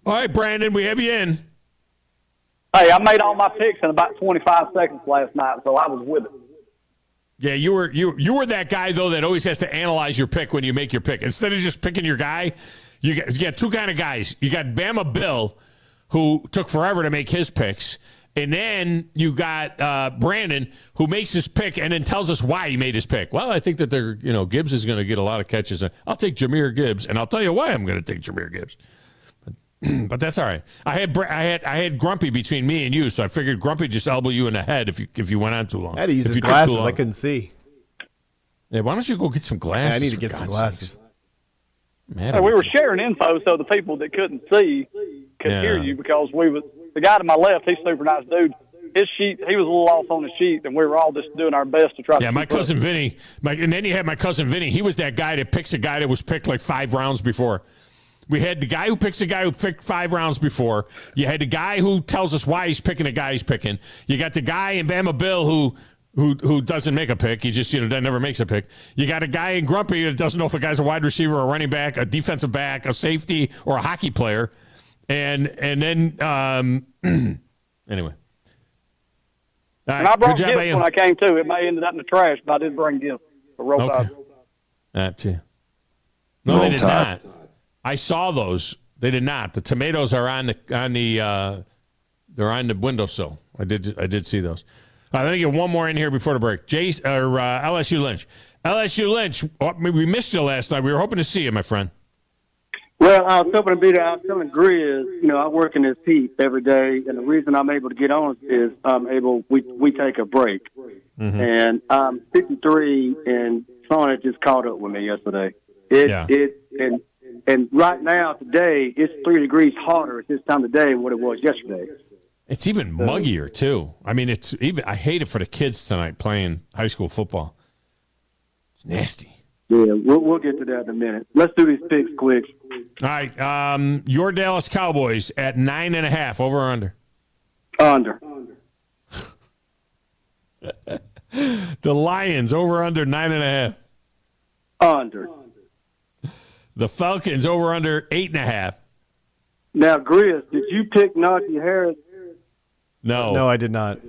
All right, Brandon, we have you in. Hey, I made all my picks in about 25 seconds last night, so I was with it. Yeah, you were that guy, though, that always has to analyze your pick when you make your pick. Instead of just picking your guy, you got two kind of guys. You got Bama Bill, who took forever to make his picks. And then you got Brandon, who makes his pick and then tells us why he made his pick. Well, I think that Gibbs is going to get a lot of catches. I'll take Jahmyr Gibbs, and I'll tell you why I'm going to take Jahmyr Gibbs. But that's all right. I had Grumpy between me and you, so I figured Grumpy just elbow you in the head if you went on too long. I had to use his glasses. I couldn't see. Yeah, why don't you go get some glasses? Yeah, I need to get some glasses. Man, we were sharing info so the people that couldn't see could hear you, because the guy to my left, he's a super nice dude. His sheet, he was a little off on the sheet, and we were all just doing our best to try to. Yeah, my cousin Vinny. And then you had my cousin Vinny. He was that guy that picks a guy that was picked like 5 rounds before. We had the guy who picks a guy who picked 5 rounds before. You had the guy who tells us why he's picking the guy he's picking. You got the guy in Bama Bill who doesn't make a pick. He just never makes a pick. You got a guy in Grumpy that doesn't know if a guy's a wide receiver, a running back, a defensive back, a safety, or a hockey player. And then anyway. All right, and I brought good job, gifts when I came to. It may ended up in the trash, but I did bring gifts for roll okay. tide. No, they did not. I saw those. They did not. The tomatoes are on the they're on the windowsill. I did see those. All right, let me get one more in here before the break. LSU Lynch. LSU Lynch, we missed you last night. We were hoping to see you, my friend. Well, I was hoping to be there. I was telling Grizz, I work in this heat every day, and the reason I'm able to get on is we take a break. Mm-hmm. And I'm 53, and Sonic just caught up with me yesterday. And right now, today, it's 3 degrees hotter at this time of day than what it was yesterday. It's even muggier, too. I mean, I hate it for the kids tonight playing high school football. It's nasty. Yeah, we'll get to that in a minute. Let's do these picks quick. All right, your Dallas Cowboys at 9.5, over or under? Under. The Lions, over or under 9.5? Under. The Falcons, over or under 8.5? Now, Grizz, did you pick Najee Harris? No, I did not.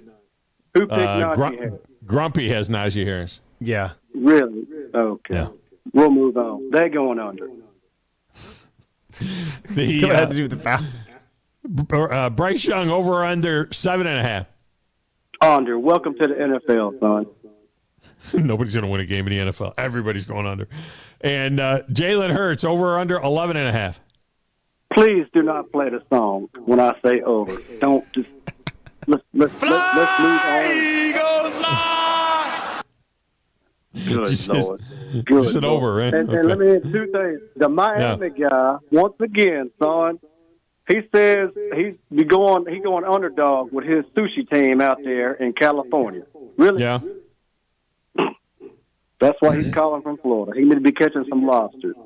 Who picked Najee Harris? Grumpy has Najee Harris. Yeah. Really? Okay. Yeah. We'll move on. They're going under. Go ahead to do the foul. Bryce Young, over or under 7.5? Under. Welcome to the NFL, son. Nobody's going to win a game in the NFL. Everybody's going under. And Jalen Hurts, over or under 11.5? Please do not play the song when I say over. Don't just let's move on. Eagles fly! Good Lord. Good Just Lord. over, right? And Okay. let me add 2 things. The Miami guy, once again, son, he says he going underdog with his sushi team out there in California. Really? Yeah. That's why he's calling from Florida. He need to be catching some lobsters.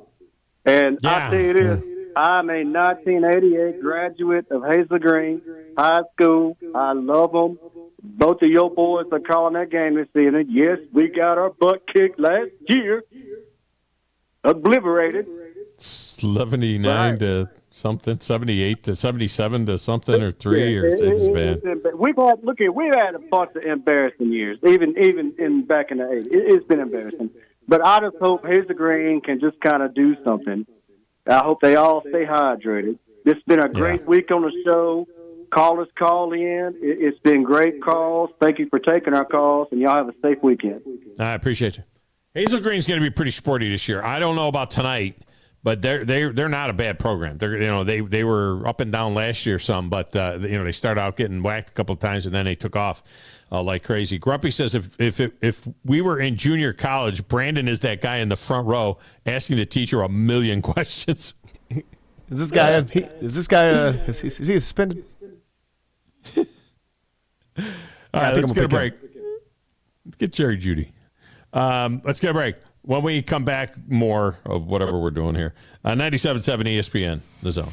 And I tell you this, I'm a 1988 graduate of Hazel Green High School. I love them. Both of your boys are calling that game this evening. Yes, we got our butt kicked last year. Obliterated. 79 to something, 78 to 77 to something, or 3, or it's bad. We've had a bunch of embarrassing years, even in back in the 80s. It's been embarrassing. But I just hope Hazel Green can just kind of do something. I hope they all stay hydrated. This has been a great week on the show. Callers call in. It's been great calls. Thank you for taking our calls, and y'all have a safe weekend. I appreciate you. Hazel Green's going to be pretty sporty this year. I don't know about tonight, but they're not a bad program. They were up and down last year some, but they started out getting whacked a couple of times, and then they took off like crazy. Grumpy says if we were in junior college, Brandon is that guy in the front row asking the teacher a million questions. Is this guy? Is he suspended? All right, let's get a break. Let's get Jerry Judy. Let's get a break. When we come back, more of whatever we're doing here. 97.7 ESPN, The Zone.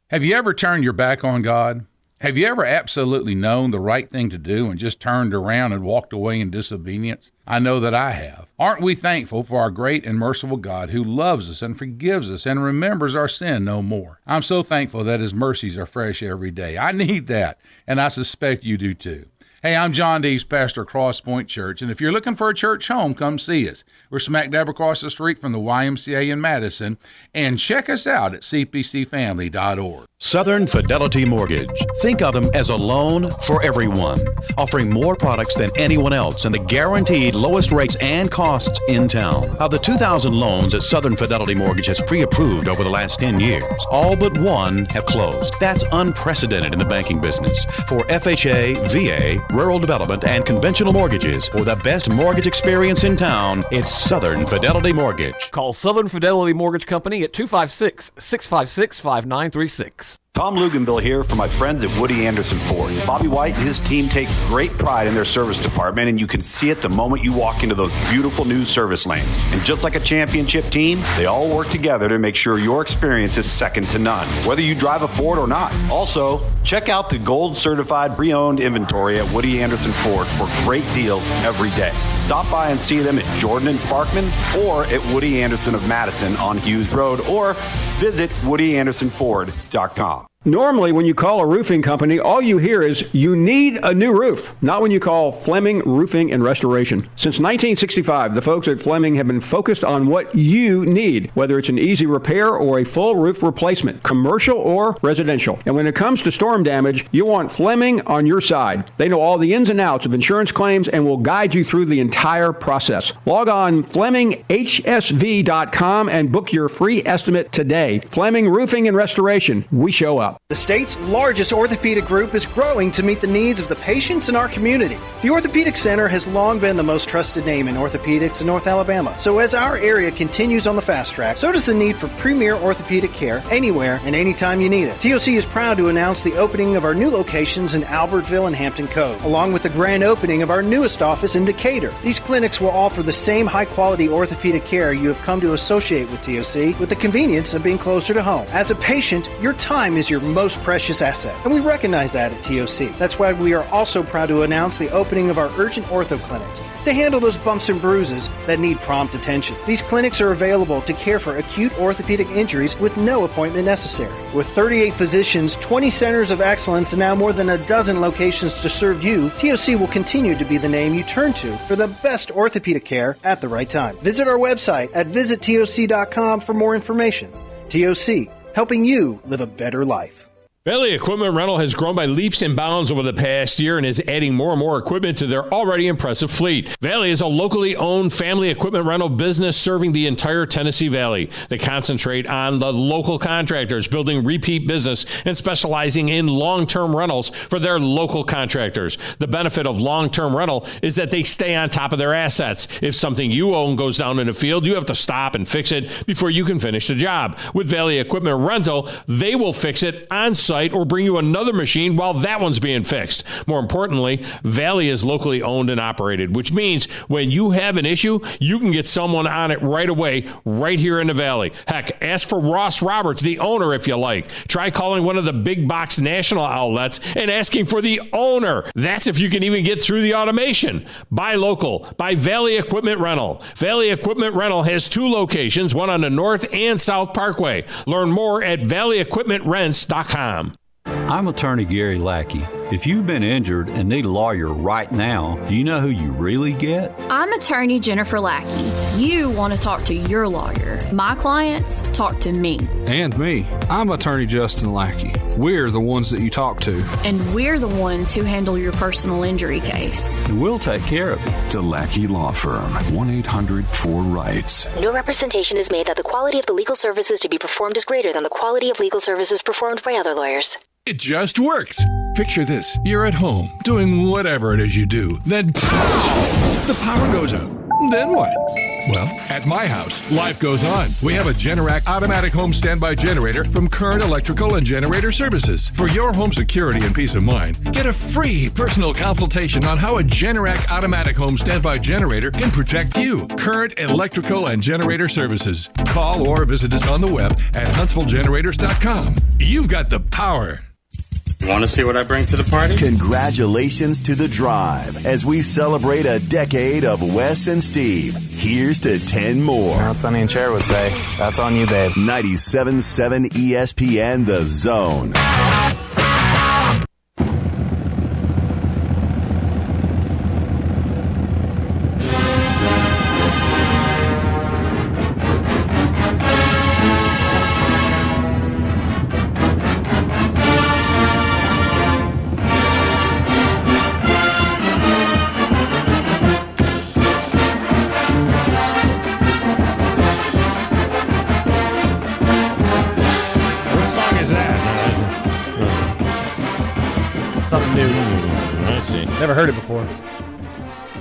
Have you ever turned your back on God? Have you ever absolutely known the right thing to do and just turned around and walked away in disobedience? I know that I have. Aren't we thankful for our great and merciful God who loves us and forgives us and remembers our sin no more? I'm so thankful that His mercies are fresh every day. I need that, and I suspect you do too. Hey, I'm John Dees, pastor of Cross Point Church, and if you're looking for a church home, come see us. We're smack dab across the street from the YMCA in Madison, and check us out at cpcfamily.org. Southern Fidelity Mortgage. Think of them as a loan for everyone, offering more products than anyone else and the guaranteed lowest rates and costs in town. Of the 2,000 loans that Southern Fidelity Mortgage has pre-approved over the last 10 years, all but one have closed. That's unprecedented in the banking business. For FHA, VA, rural development, and conventional mortgages, for the best mortgage experience in town, it's Southern Fidelity Mortgage. Call Southern Fidelity Mortgage Company at 256-656-5936. Tom Luganbill here for my friends at Woody Anderson Ford. Bobby White and his team take great pride in their service department, and you can see it the moment you walk into those beautiful new service lanes. And just like a championship team, they all work together to make sure your experience is second to none, whether you drive a Ford or not. Also, check out the gold certified pre-owned inventory at Woody Anderson Ford for great deals every day. Stop by and see them at Jordan and Sparkman or at Woody Anderson of Madison on Hughes Road, or visit WoodyAndersonFord.com. Normally, when you call a roofing company, all you hear is, you need a new roof. Not when you call Fleming Roofing and Restoration. Since 1965, the folks at Fleming have been focused on what you need, whether it's an easy repair or a full roof replacement, commercial or residential. And when it comes to storm damage, you want Fleming on your side. They know all the ins and outs of insurance claims and will guide you through the entire process. Log on FlemingHSV.com and book your free estimate today. Fleming Roofing and Restoration. We show up. The state's largest orthopedic group is growing to meet the needs of the patients in our community. The Orthopedic Center has long been the most trusted name in orthopedics in North Alabama. So as our area continues on the fast track, so does the need for premier orthopedic care anywhere and anytime you need it. TOC is proud to announce the opening of our new locations in Albertville and Hampton Cove, along with the grand opening of our newest office in Decatur. These clinics will offer the same high-quality orthopedic care you have come to associate with TOC, with the convenience of being closer to home. As a patient, your time is your most precious asset, and we recognize that at TOC. That's why we are also proud to announce the opening of our urgent ortho clinics to handle those bumps and bruises that need prompt attention. These clinics are available to care for acute orthopedic injuries with no appointment necessary. With 38 physicians, 20 centers of excellence, and now more than a dozen locations to serve you, TOC will continue to be the name you turn to for the best orthopedic care at the right time. Visit our website at visittoc.com for more information. TOC, helping you live a better life. Valley Equipment Rental has grown by leaps and bounds over the past year and is adding more and more equipment to their already impressive fleet. Valley is a locally owned family equipment rental business serving the entire Tennessee Valley. They concentrate on the local contractors, building repeat business and specializing in long-term rentals for their local contractors. The benefit of long-term rental is that they stay on top of their assets. If something you own goes down in a field, you have to stop and fix it before you can finish the job. With Valley Equipment Rental, they will fix it on site site or bring you another machine while that one's being fixed. More importantly, Valley is locally owned and operated, which means when you have an issue, you can get someone on it right away, right here in the Valley. Heck, ask for Ross Roberts, the owner, if you like. Try calling one of the big box national outlets and asking for the owner. That's if you can even get through the automation. Buy local. Buy Valley Equipment Rental. Valley Equipment Rental has 2 locations, one on the North and South Parkway. Learn more at valleyequipmentrents.com. I'm attorney Gary Lackey. If you've been injured and need a lawyer right now, do you know who you really get? I'm attorney Jennifer Lackey. You want to talk to your lawyer. My clients talk to me. And me. I'm attorney Justin Lackey. We're the ones that you talk to. And we're the ones who handle your personal injury case. And we'll take care of it. The Lackey Law Firm. 1-800-4-RIGHTS. No representation is made that the quality of the legal services to be performed is greater than the quality of legal services performed by other lawyers. It just works. Picture this. You're at home, doing whatever it is you do. Then, pow! The power goes out. Then what? Well, at my house, life goes on. We have a Generac automatic home standby generator from Current Electrical and Generator Services. For your home security and peace of mind, get a free personal consultation on how a Generac automatic home standby generator can protect you. Current Electrical and Generator Services. Call or visit us on the web at HuntsvilleGenerators.com. You've got the power. Want to see what I bring to the party? Congratulations to The Drive as we celebrate a decade of Wes and Steve. Here's to 10 more. Now, Sonny and Cher would say, that's on you, babe. 97.7 ESPN The Zone. Something new. I see. Never heard it before.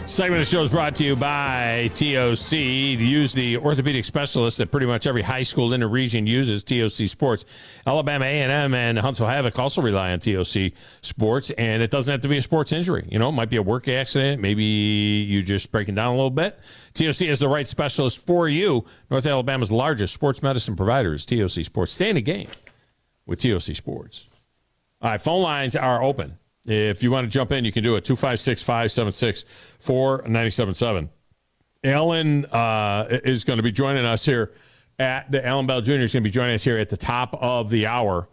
Segment of the show is brought to you by TOC. Use the orthopedic specialist that pretty much every high school in the region uses, TOC Sports. Alabama A&M and Huntsville Havoc also rely on TOC Sports, and it doesn't have to be a sports injury. You know, it might be a work accident. Maybe you just breaking down a little bit. TOC is the right specialist for you. North Alabama's largest sports medicine provider is TOC Sports. Stay in the game with TOC Sports. All right, phone lines are open. If you want to jump in, you can do it. 256-576-4977. Alan is going to be joining us here Alan Bell Jr. is going to be joining us here at the top of the hour.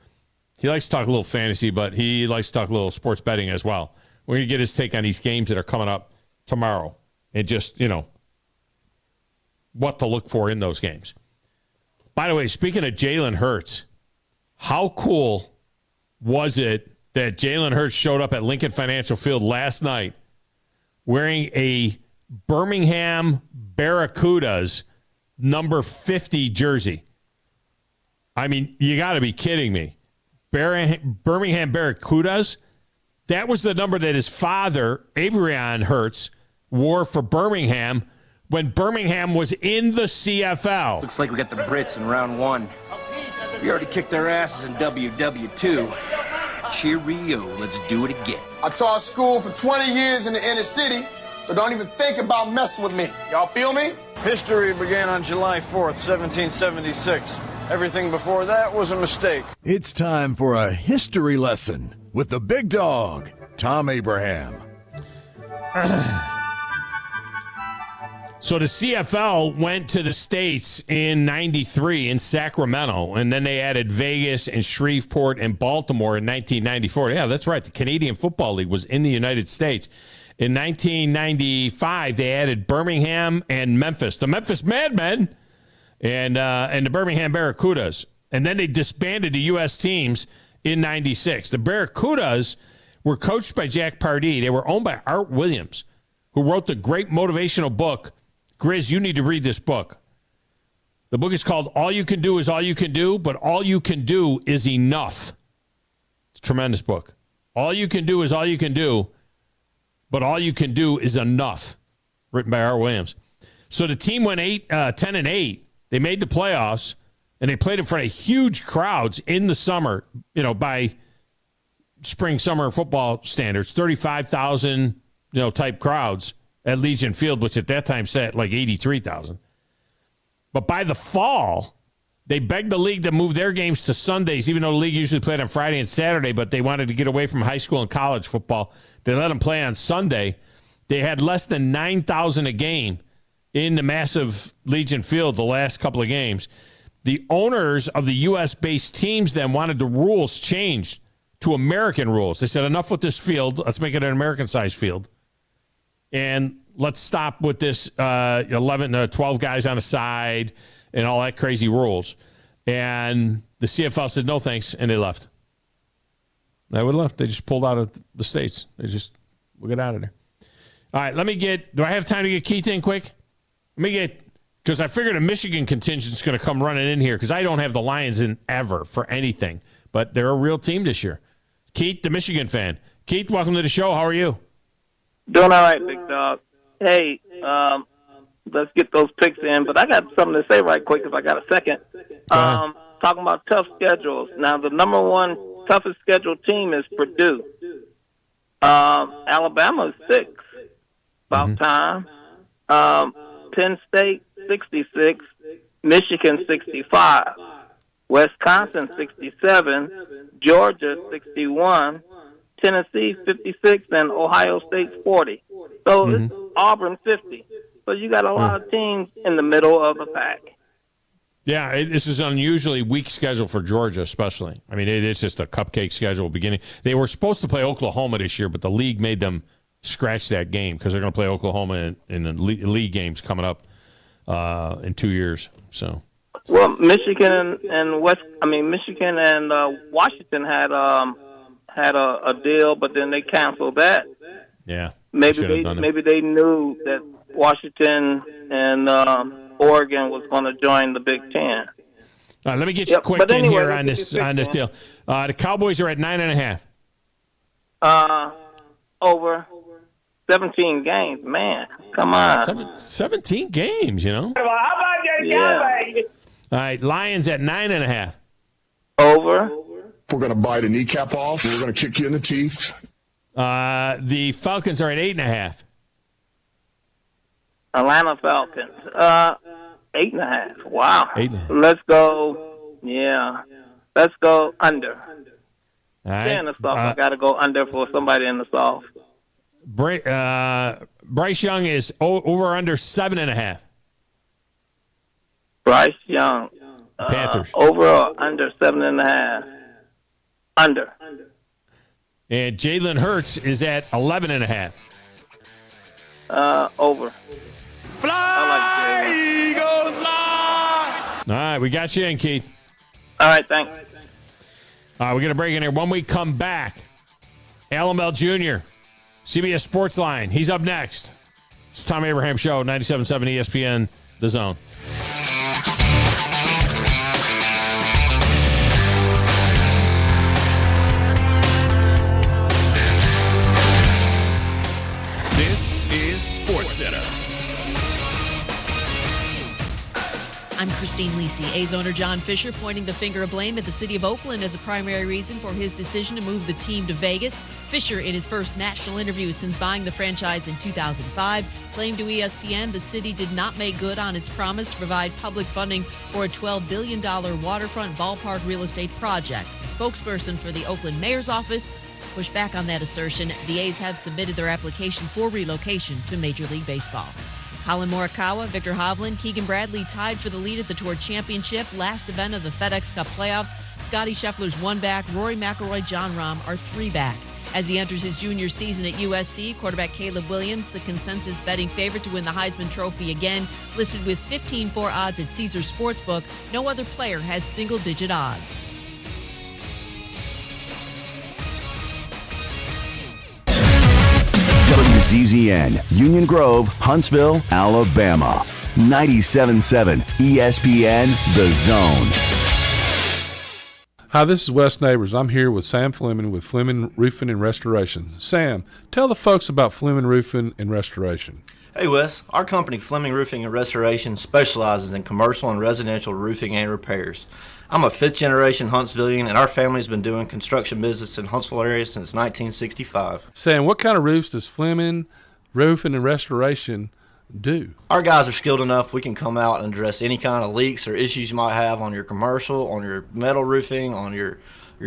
He likes to talk a little fantasy, but he likes to talk a little sports betting as well. We're going to get his take on these games that are coming up tomorrow and just, what to look for in those games. By the way, speaking of Jalen Hurts, how cool was it that Jalen Hurts showed up at Lincoln Financial Field last night wearing a Birmingham Barracudas number 50 jersey? I mean, you got to be kidding me. Birmingham Barracudas, that was the number that his father, Averion Hurts, wore for Birmingham when Birmingham was in the CFL. Looks like we got the Brits in round one. We already kicked their asses in WW2. Cheerio, let's do it again. I taught school for 20 years in the inner city, so don't even think about messing with me. Y'all feel me? History began on July 4th, 1776. Everything before that was a mistake. It's time for a history lesson with the big dog, Thom Abraham. So the CFL went to the States in 93 in Sacramento, and then they added Vegas and Shreveport and Baltimore in 1994. Yeah, that's right. The Canadian Football League was in the United States. In 1995, they added Birmingham and Memphis, the Memphis Madmen, and the Birmingham Barracudas. And then they disbanded the U.S. teams in 96. The Barracudas were coached by Jack Pardee. They were owned by Art Williams, who wrote the great motivational book. Grizz, you need to read this book. The book is called All You Can Do Is All You Can Do, but All You Can Do Is Enough. It's a tremendous book. All you can do is all you can do, but all you can do is enough. Written by Art Williams. So the team went 10-8. They made the playoffs, and they played in front of huge crowds in the summer, by spring, summer football standards, 35,000, type crowds at Legion Field, which at that time sat like 83,000. But by the fall, they begged the league to move their games to Sundays, even though the league usually played on Friday and Saturday, but they wanted to get away from high school and college football. They let them play on Sunday. They had less than 9,000 a game in the massive Legion Field the last couple of games. The owners of the U.S.-based teams then wanted the rules changed to American rules. They said, enough with this field. Let's make it an American-sized field. And let's stop with this 12 guys on a side and all that crazy rules. And the CFL said, no thanks, and they left. They would have left. They just pulled out of the States. We'll get out of there. All right, do I have time to get Keith in quick? Because I figured a Michigan contingent is going to come running in here because I don't have the Lions in ever for anything. But they're a real team this year. Keith, the Michigan fan. Keith, welcome to the show. How are you? Doing all right, big dog. Hey, let's get those picks in. But I got something to say right quick if I got a second. Talking about tough schedules. Now, the number one toughest scheduled team is Purdue. Alabama is 6. About time. Penn State, 66. Michigan, 65. Wisconsin, 67. Georgia, 61. Tennessee, 56. And Ohio State, 40. So it's Auburn, 50. So you got a lot of teams in the middle of the pack. Yeah, this is an unusually weak schedule for Georgia, especially. I mean, it's just a cupcake schedule beginning. They were supposed to play Oklahoma this year, but the league made them scratch that game because they're going to play Oklahoma in the league games coming up in 2 years. So, well, Michigan and Washington had a deal, but then they canceled that. Yeah, maybe they knew that Washington and Oregon was going to join the Big Ten. Let me get you quick in here on this deal. The Cowboys are at 9.5. Over 17 games, man. Come on. 17 games, How about that? Yeah. All right, Lions at 9.5. Over. We're going to bite a kneecap off. We're going to kick you in the teeth. The Falcons are at 8.5. Atlanta Falcons. 8.5. Wow. 8.5. Let's go. Yeah. Let's go under. All right. In the soft, I got to go under for somebody in the soft. Bryce Young is over under 7.5. Bryce Young. Panthers. Over or under 7.5. Under. And Jalen Hurts is at 11.5. Over. Fly, Eagles, fly! All right, we got you in, Keith. All right, thanks. We're going to break in here. When we come back, Alan Jr., CBS Sports Line. He's up next. It's Tom Abraham Show, 97.7 ESPN, The Zone. This is SportsCenter. I'm Christine Lisi. A's owner John Fisher pointing the finger of blame at the city of Oakland as a primary reason for his decision to move the team to Vegas. Fisher, in his first national interview since buying the franchise in 2005, claimed to ESPN the city did not make good on its promise to provide public funding for a $12 billion waterfront ballpark real estate project. The spokesperson for the Oakland mayor's office pushed back on that assertion. The A's have submitted their application for relocation to Major League Baseball. Colin Morikawa, Victor Hovland, Keegan Bradley tied for the lead at the Tour Championship, last event of the FedEx Cup playoffs. Scotty Scheffler's 1 back, Rory McIlroy, Jon Rahm are 3 back. As he enters his junior season at USC, quarterback Caleb Williams, the consensus betting favorite to win the Heisman Trophy again, listed with 15-4 odds at Caesars Sportsbook. No other player has single-digit odds. WZZN, Union Grove, Huntsville, Alabama. 97.7 ESPN, The Zone. Hi, this is Wes Neighbors. I'm here with Sam Fleming with Fleming Roofing and Restoration. Sam, tell the folks about Fleming Roofing and Restoration. Hey Wes, our company Fleming Roofing and Restoration specializes in commercial and residential roofing and repairs. I'm a 5th generation Huntsvillian, and our family's been doing construction business in Huntsville area since 1965. Sam, what kind of roofs does Fleming Roofing and Restoration do? Our guys are skilled enough. We can come out and address any kind of leaks or issues you might have on your commercial, on your metal roofing, on your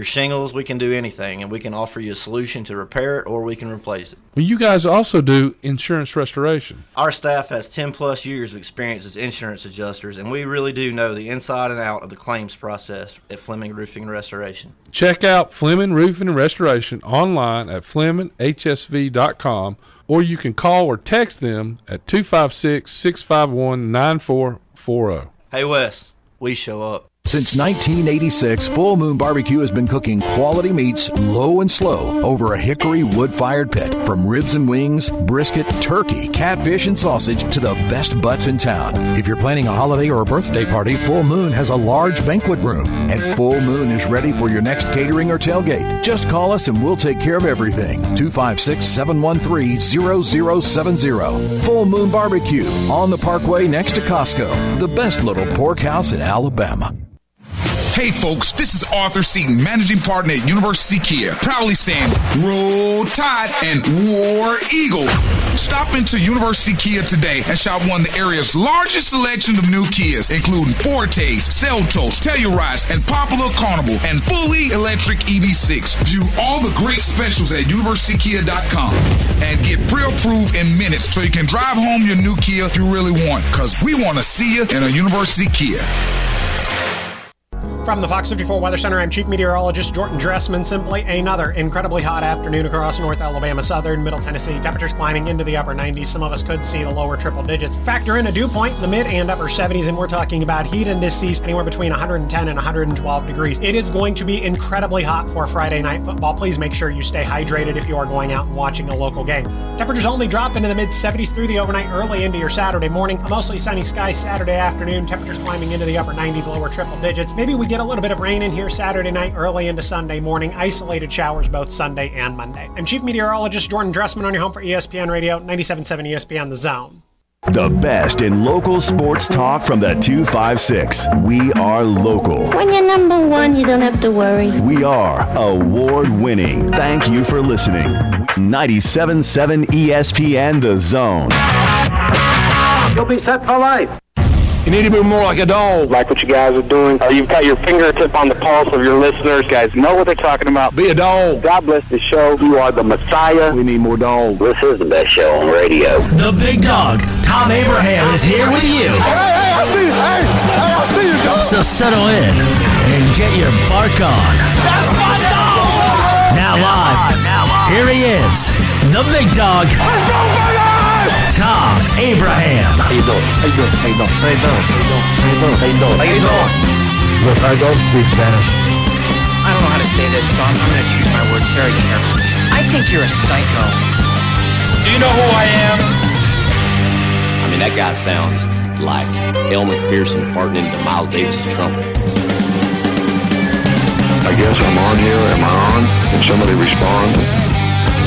shingles. We can do anything, and we can offer you a solution to repair it, or we can replace it. Well, you guys also do insurance restoration. Our staff has 10 plus years of experience as insurance adjusters, and we really do know the inside and out of the claims process at Fleming Roofing and Restoration. Check out Fleming Roofing and Restoration online at FlemingHSV.com, or you can call or text them at 256-651-9440. Hey Wes, we show up. Since 1986, Full Moon Barbecue has been cooking quality meats low and slow over a hickory wood-fired pit. From ribs and wings, brisket, turkey, catfish, and sausage to the best butts in town. If you're planning a holiday or a birthday party, Full Moon has a large banquet room. And Full Moon is ready for your next catering or tailgate. Just call us and we'll take care of everything. 256-713-0070. Full Moon Barbecue on the Parkway next to Costco. The best little pork house in Alabama. Hey folks, this is Arthur Seaton, managing partner at University Kia, proudly saying Roll Tide and War Eagle. Stop into University Kia today and shop one of the area's largest selection of new Kias, including Fortes, Seltos, Telluride, and Popular Carnival, and fully electric EV6. View all the great specials at universitykia.com and get pre-approved in minutes so you can drive home your new Kia you really want, because we want to see you in a University Kia. From the Fox 54 Weather Center, I'm Chief Meteorologist Jordan Dressman. Simply another incredibly hot afternoon across North Alabama, southern, middle Tennessee. Temperatures climbing into the upper 90s. Some of us could see the lower triple digits. Factor in a dew point in the mid and upper 70s, and we're talking about heat indices anywhere between 110 and 112 degrees. It is going to be incredibly hot for Friday night football. Please make sure you stay hydrated if you are going out and watching a local game. Temperatures only drop into the mid 70s through the overnight, early into your Saturday morning. A mostly sunny sky Saturday afternoon. Temperatures climbing into the upper 90s, lower triple digits. Maybe we get a little bit of rain in here Saturday night, early into Sunday morning. Isolated showers both Sunday and Monday. I'm Chief Meteorologist Jordan Dressman on your home for ESPN Radio, 97.7 ESPN The Zone. The best in local sports talk from the 256. We are local. When you're number one, you don't have to worry. We are award-winning. Thank you for listening. 97.7 ESPN The Zone. You'll be set for life. You need to be more like a dog. Like what you guys are doing. You've got your fingertip on the pulse of your listeners. You guys know what they're talking about. Be a dog. God bless the show. You are the Messiah. We need more dogs. This is the best show on radio. The big dog, Thom Abraham, is here with you. Hey, I see you. I see you, dog. So settle in and get your bark on. That's my dog. Now live, here he is, the big dog. Let's go, baby! Thom Abraham. How you doing? How you doing? How you doing? How you doing? How you doing? How you doing? How you doing? Look, I don't speak Spanish. I don't know how to say this, so I'm going to choose my words very carefully. I think you're a psycho. Do you know who I am? I mean, that guy sounds like El McPherson farting into Miles Davis' trumpet. I guess I'm on here. Am I on? Can somebody respond?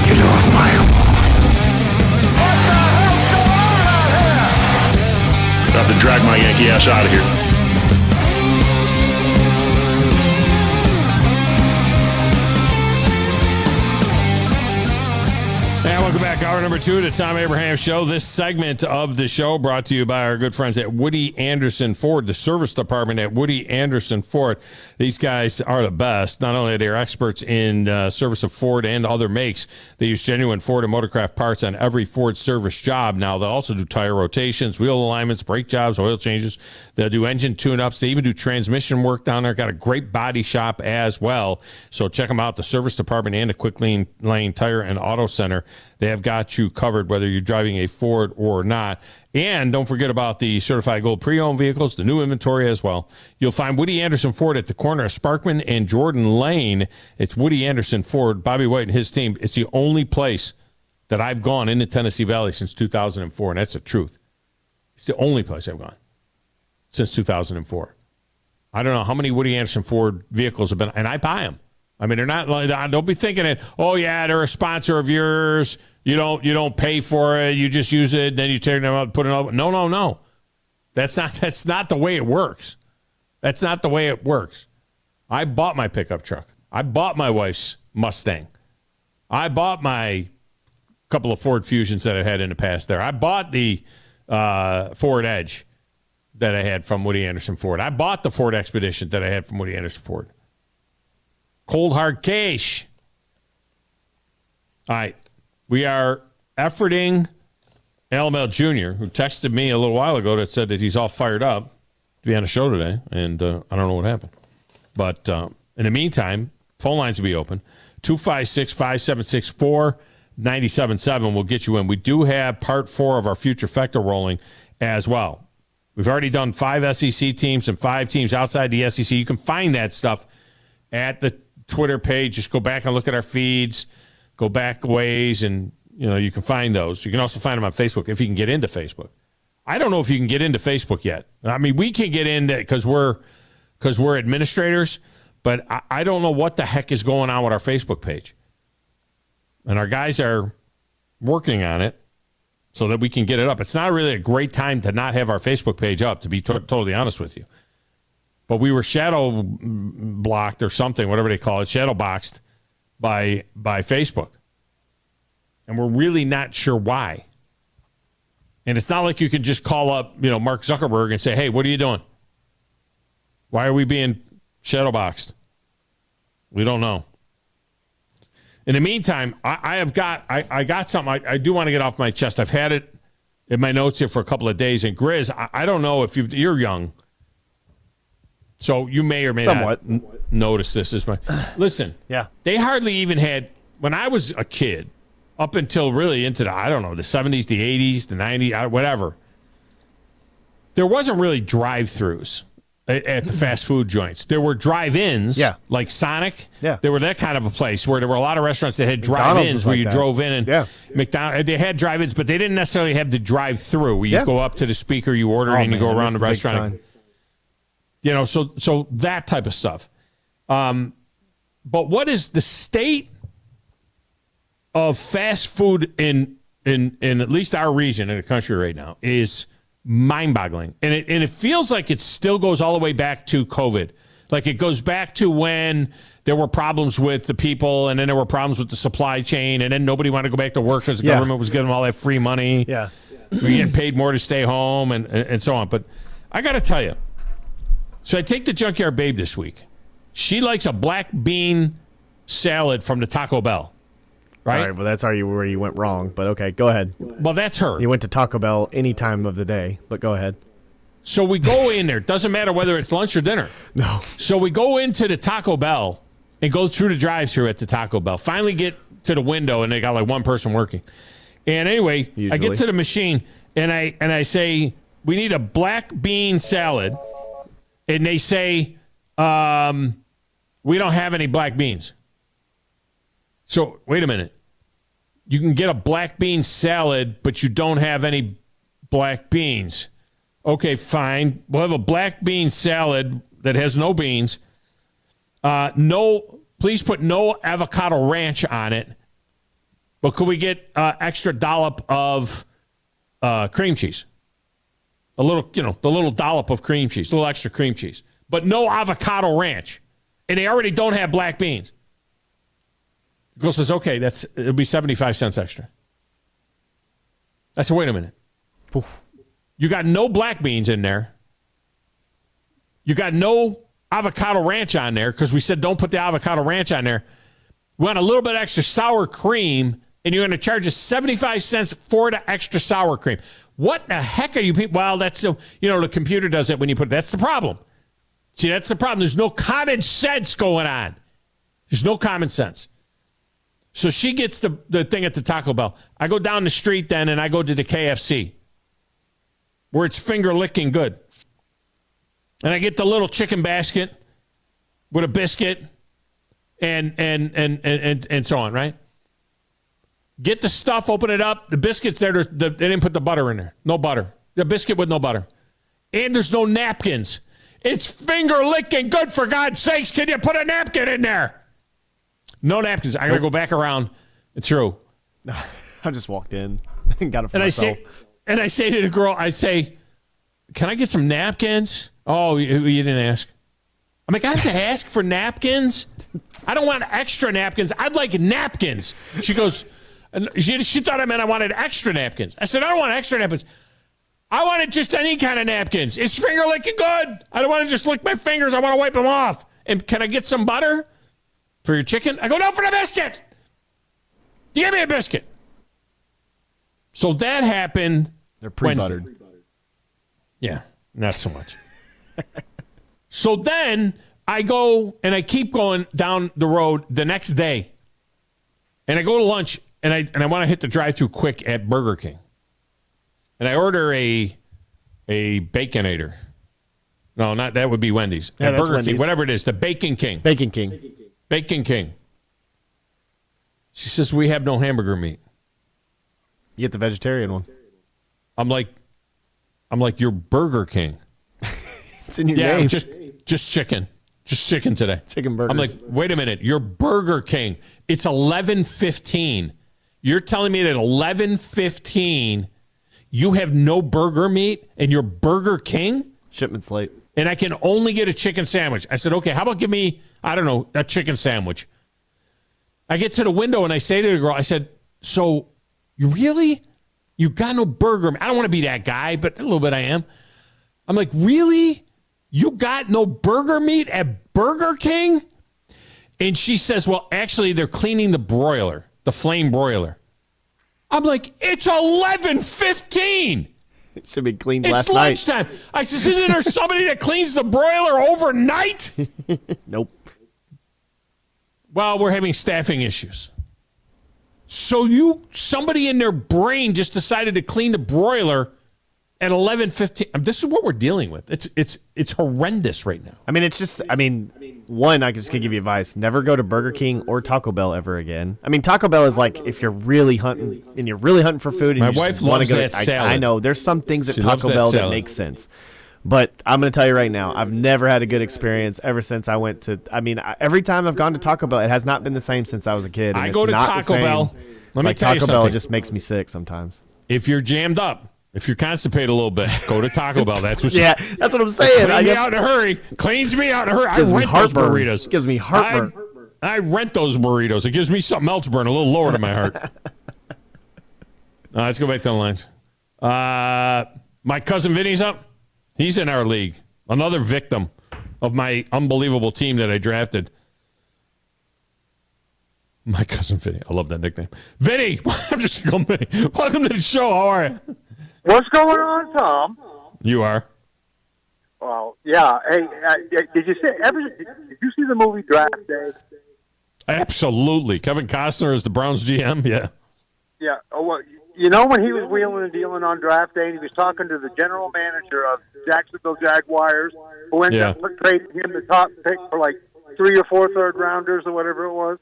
Get off my I have to drag my Yankee ass out of here. And welcome back. Hour number 2 to Thom Abraham Show. This segment of the show brought to you by our good friends at Woody Anderson Ford, the service department at Woody Anderson Ford. These guys are the best. Not only are they experts in service of Ford and other makes, they use genuine Ford and Motorcraft parts on every Ford service job. Now, they'll also do tire rotations, wheel alignments, brake jobs, oil changes. They'll do engine tune-ups. They even do transmission work down there. Got a great body shop as well. So check them out, the service department and the Quick Lane Tire and Auto Center. They have got you covered whether you're driving a Ford or not. And don't forget about the certified gold pre-owned vehicles, the new inventory as well. You'll find Woody Anderson Ford at the corner of Sparkman and Jordan Lane. It's Woody Anderson Ford, Bobby White and his team. It's the only place that I've gone in the Tennessee Valley since 2004, and that's the truth. It's the only place I've gone since 2004. I don't know how many Woody Anderson Ford vehicles have been, and I buy them. I mean, they're not, don't be thinking it, oh, yeah, they're a sponsor of yours. You don't pay for it. You just use it, then you tear them out, put it out. No. That's not the way it works. That's not the way it works. I bought my pickup truck. I bought my wife's Mustang. I bought my couple of Ford Fusions that I had in the past there. I bought the Ford Edge that I had from Woody Anderson Ford. I bought the Ford Expedition that I had from Woody Anderson Ford. Cold hard cash. All right. We are efforting LML Jr., who texted me a little while ago that said that he's all fired up to be on the show today, and I don't know what happened. But in the meantime, phone lines will be open. 256-576-4977 will get you in. We do have part 4 of our future Fecta rolling as well. We've already done 5 SEC teams and 5 teams outside the SEC. You can find that stuff at the Twitter page. Just go back and look at our feeds. Go back a ways, and you can find those. You can also find them on Facebook if you can get into Facebook. I don't know if you can get into Facebook yet. I mean, we can get in because we're administrators, but I don't know what the heck is going on with our Facebook page. And our guys are working on it so that we can get it up. It's not really a great time to not have our Facebook page up, to be totally honest with you. But we were shadow blocked or something, whatever they call it, shadow boxed by Facebook. And we're really not sure why. And it's not like you can just call up, Mark Zuckerberg and say, hey, what are you doing? Why are we being shadow boxed? We don't know. In the meantime, I got something I do want to get off my chest. I've had it in my notes here for a couple of days. And Grizz, I don't know if you're young, so you may or may not notice this. Listen, yeah, they hardly even had, when I was a kid, up until really into the 70s, the 80s, the 90s, whatever, there wasn't really drive-thrus at the fast food joints. There were drive-ins, like Sonic. Yeah. There were that kind of a place where there were a lot of restaurants that had drive-ins where you drove in. And McDonald's, they had drive-ins, but they didn't necessarily have the drive-through where you go up to the speaker, you order, and you go around the restaurant. So that type of stuff. But what is the state of fast food in at least our region in the country right now is mind-boggling. And it feels like it still goes all the way back to COVID. Like it goes back to when there were problems with the people, and then there were problems with the supply chain, and then nobody wanted to go back to work because the government was giving them all that free money. Yeah. We get paid more to stay home and so on. But I got to tell you, so I take the Junkyard Babe this week. She likes a black bean salad from the Taco Bell. Right? All right, well, that's where you went wrong, but okay, go ahead. Well, that's her. You went to Taco Bell any time of the day, but go ahead. So we go in there. Doesn't matter whether it's lunch or dinner. No. So we go into the Taco Bell and go through the drive-thru at the Taco Bell. Finally get to the window, and they got like one person working. And anyway, I get to the machine, and I say, we need a black bean salad. And they say, we don't have any black beans. So wait a minute. You can get a black bean salad, but you don't have any black beans. Okay, fine. We'll have a black bean salad that has no beans. Please put no avocado ranch on it. But could we get extra dollop of cream cheese? A little, the little dollop of cream cheese, a little extra cream cheese. But no avocado ranch. And they already don't have black beans. The girl says, okay, it'll be 75 cents extra. I said, wait a minute. Oof. You got no black beans in there. You got no avocado ranch on there because we said don't put the avocado ranch on there. We want a little bit extra sour cream, and you're going to charge us 75 cents for the extra sour cream. What the heck are you people? Well, that's, the computer does it when you put it. That's the problem. See, that's the problem. There's no common sense going on. There's no common sense. So she gets the thing at the Taco Bell. I go down the street then, and I go to the KFC, where it's finger licking good. And I get the little chicken basket with a biscuit and so on, right? Get the stuff, open it up. The biscuit's there. They didn't put the butter in there. No butter. The biscuit with no butter. And there's no napkins. It's finger licking good, for God's sakes. Can you put a napkin in there? No napkins. I got to go back around. It's true. I just walked in and got it for myself. I say to the girl, can I get some napkins? Oh, you didn't ask. I'm like, I have to ask for napkins? I don't want extra napkins. I'd like napkins. She goes, she thought I meant I wanted extra napkins. I said, I don't want extra napkins. I wanted just any kind of napkins. It's finger licking good. I don't want to just lick my fingers. I want to wipe them off. And can I get some butter for your chicken? I go, no, for the biscuit. You give me a biscuit. So that happened. They're pre-buttered. Wednesday. Yeah, not so much. So then I go and I keep going down the road the next day. And I go to lunch and I want to hit the drive-thru quick at Burger King. And I order a Baconator. No, not that would be Wendy's. Yeah, that's Burger Wendy's. King, whatever it is, the Bacon King. Bacon King. Bacon King. She says, we have no hamburger meat. You get the vegetarian one. I'm like, you're Burger King. It's in your name. just chicken. Just chicken today. Chicken burgers. I'm like, wait a minute. You're Burger King. It's 11:15. You're telling me that 11:15 you have no burger meat and you're Burger King? Shipment's late. And I can only get a chicken sandwich. I said, okay, how about give me, I don't know, a chicken sandwich? I get to the window and I say to the girl, I said, so you got no burger meat? I don't want to be that guy, but a little bit I am. I'm like, really? You got no burger meat at Burger King? And she says, well, actually, they're cleaning the broiler, the flame broiler. I'm like, it's 11:15. It should be cleaned last night. It's lunchtime. I says, isn't there somebody that cleans the broiler overnight? Nope. Well, we're having staffing issues. So somebody in their brain just decided to clean the broiler at 11:15. This is what we're dealing with. It's horrendous right now. I mean, one, I just can give you advice. Never go to Burger King or Taco Bell ever again. I mean, Taco Bell is like if you're really hunting for food and my you wife just want to loves go. that salad. I know there's some things at She Taco loves Bell that that salad. make sense. But I'm going to tell you right now, I've never had a good experience ever since I went to. I mean, every time I've gone to Taco Bell, it has not been the same since I was a kid. And I go to not the Taco same. Bell. Let me like tell you Taco Bell something. just makes me sick sometimes. If you're jammed up, if you're constipated a little bit, go to Taco Bell. That's what. Yeah, that's what I'm saying. Clean me out in a hurry. Cleans me out in a hurry. I Gives me rent those heartburn. burritos. Gives me heartburn. I rent those burritos. It gives me something else burn a little lower to my heart. Let's go back to the lines. My cousin Vinny's up. He's in our league. Another victim of my unbelievable team that I drafted. My cousin Vinny. I love that nickname. Vinny! I'm just going to Vinny. Welcome to the show. How are you? What's going on, Tom? You are. Well, yeah. Hey, did you see the movie Draft Day? Absolutely. Kevin Costner is the Browns GM. Yeah. Yeah. Oh, well, you know when he was wheeling and dealing on Draft Day, and he was talking to the general manager of Jacksonville Jaguars, who ended up trading him the top pick for like 3 or 4 third-rounders or whatever it was.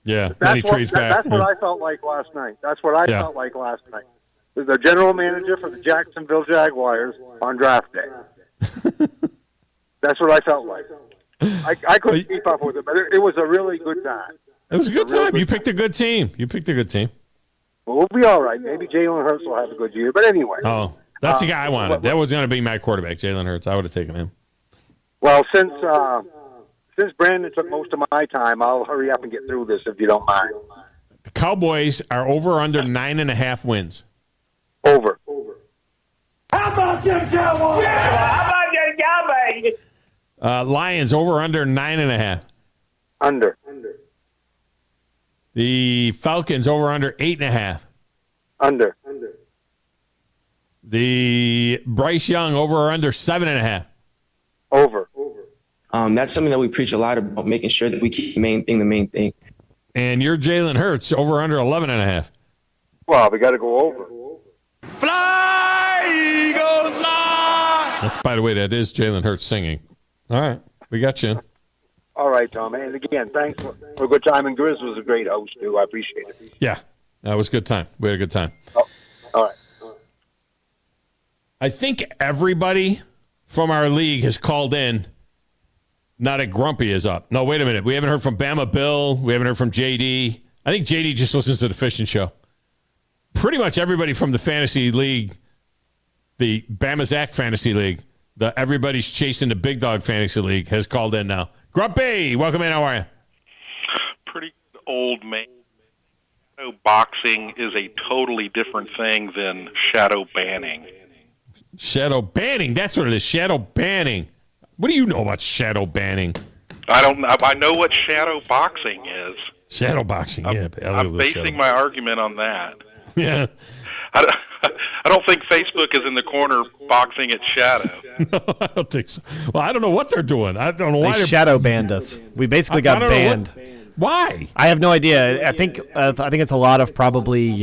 Yeah. Then he trades back. That's what I felt like last night. That's what I felt like last night. The general manager for the Jacksonville Jaguars on Draft Day. That's what I felt like. I couldn't keep up with it, but it was a really good time. It was a good time. You picked a good team. Well, we'll be all right. Maybe Jalen Hurts will have a good year. But anyway. Oh, that's the guy I wanted. That was going to be my quarterback, Jalen Hurts. I would have taken him. Well, since Brandon took most of my time, I'll hurry up and get through this if you don't mind. The Cowboys are over under 9.5 wins. Over. How about them Cowboys? Yeah, how about them Cowboys? Lions over under 9.5. Under. The Falcons over under 8.5. Under. The Bryce Young over or under 7.5. Over. That's something that we preach a lot about, making sure that we keep the main thing. And your Jalen Hurts over or under 11.5. Well, we got to go over. Fly, Eagles, fly! That's, by the way, that is Jalen Hurts singing. All right, we got you. All right, Tom. And again, thanks for a good time. And Grizz was a great host, too. I appreciate it. Yeah, that was a good time. We had a good time. Oh, all right. I think everybody from our league has called in. Not a Grumpy is up. No, wait a minute. We haven't heard from Bama Bill. We haven't heard from JD. I think JD just listens to the fishing show. pretty much everybody from the fantasy league, the Bama Zach fantasy league, the everybody's chasing the big dog fantasy league has called in now. Grumpy, welcome in. How are you? Pretty old man. Shadow boxing is a totally different thing than shadow banning. Shadow banning? That's what it is. Shadow banning. What do you know about shadow banning? I don't know. I know what shadow boxing is. Shadow boxing, yeah. I'm basing my argument on that. Yeah. I don't think Facebook is in the corner boxing its shadow. No, I don't think so. Well, I don't know what they're doing. I don't know why they shadow banned us. We basically got banned. Why? I have no idea. I think it's a lot of probably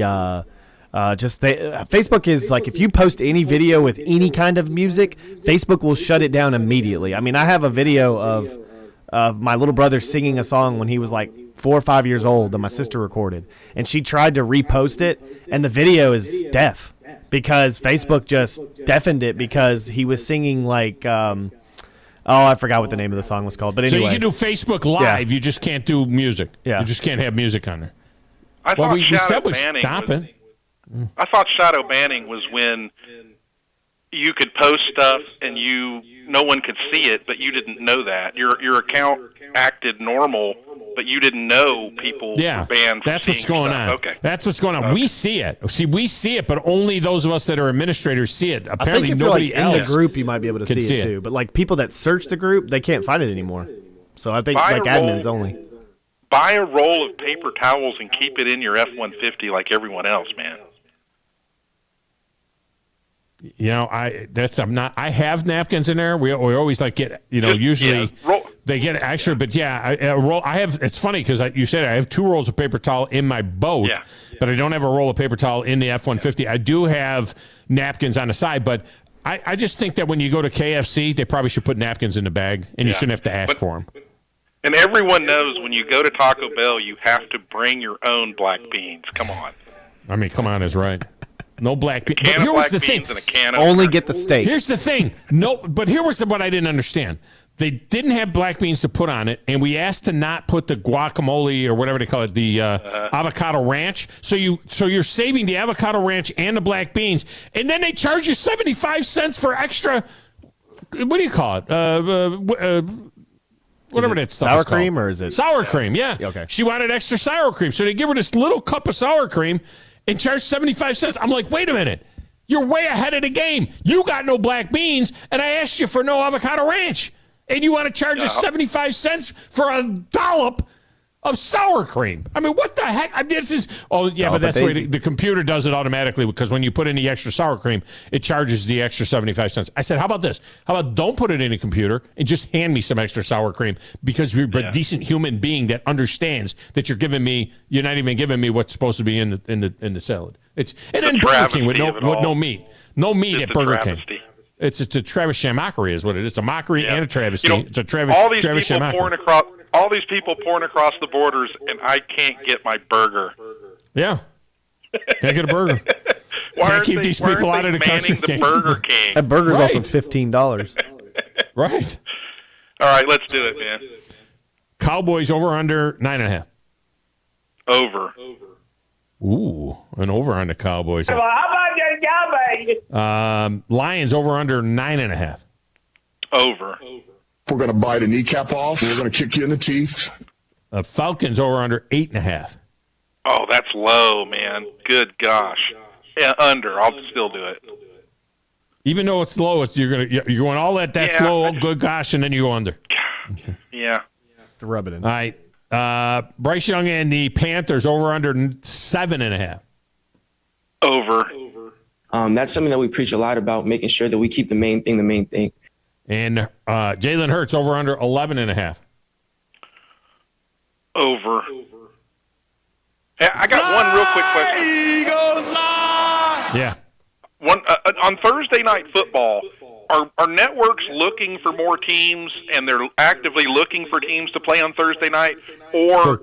Facebook is like, if you post any video with any kind of music, Facebook will shut it down immediately. I mean, I have a video of my little brother singing a song when he was like 4 or 5 years old that my sister recorded, and she tried to repost it, and the video is deaf because Facebook just deafened it because he was singing like I forgot what the name of the song was called, but anyway. So you can do Facebook Live, you just can't do music. Yeah. You just can't have music on there. I thought shadow banning was when you could post stuff and no one could see it, but you didn't know that. Your account acted normal, but you didn't know people were banned from that's what's seeing going stuff. on. Okay. That's what's going on. Okay. We see it. See, we see it, but only those of us that are administrators see it. Apparently, I think if nobody you're like else in the group, you might be able to see it too. But like people that search the group, they can't find it anymore. So I think like admins only. Buy a roll of paper towels and keep it in your F-150 like everyone else, man. You know, I have napkins in there. We always like get, usually they get extra, but a roll. I have. It's funny because you said I have 2 rolls of paper towel in my boat, but I don't have a roll of paper towel in the F-150. I do have napkins on the side, but I just think that when you go to KFC, they probably should put napkins in the bag, and you shouldn't have to ask for them. And everyone knows when you go to Taco Bell, you have to bring your own black beans. Come on. I mean, come on is right. No black beans. But here was the thing. Only get the steak. Here's the thing. No, but here was what I didn't understand. They didn't have black beans to put on it, and we asked to not put the guacamole or whatever they call it, the avocado ranch. So you're saving the avocado ranch and the black beans, and then they charge you 75 cents for extra. What do you call it? Whatever that stuff is called. Sour cream, or is it sour cream? Yeah. Okay. She wanted extra sour cream, so they give her this little cup of sour cream and charge 75 cents. I'm like, wait a minute. You're way ahead of the game. You got no black beans, and I asked you for no avocado ranch. And you want to charge us 75 cents for a dollop of sour cream. I mean, what the heck? I mean, this is, but that's the way the computer does it automatically, because when you put in the extra sour cream, it charges the extra 75 cents. I said, how about this? How about don't put it in a computer and just hand me some extra sour cream, because you're a decent human being that understands that you're not even giving me what's supposed to be in the salad. And then Burger King with no meat. No meat at Burger King. It's a Travis mockery is what it is. It's a mockery and a travesty. It's a Travis all these people pouring across the borders, and I can't get my burger. Yeah. Can't get a burger. Can't keep these people out of the country. The Burger King. That burger's also $15. Right. All right, let's do it, man. Cowboys over under 9.5. Over. Ooh, an over on the Cowboys. Well, how about your Cowboys? Lions over under 9.5. Over. We're going to bite a kneecap off. We're going to kick you in the teeth. Falcons over under 8.5. Oh, that's low, man. Good gosh. Yeah, under. I'll still do it. Even though it's low, you're going all that's low. Oh, good gosh, and then you go under. Yeah. To rub it in. All right. Bryce Young and the Panthers over under 7.5. Over. That's something that we preach a lot about, making sure that we keep the main thing. And Jalen Hurts over under 11.5. Over. Hey, I got one real quick question. Eagles fly! Yeah. One on Thursday Night Football, are networks looking for more teams, and they're actively looking for teams to play on Thursday night, or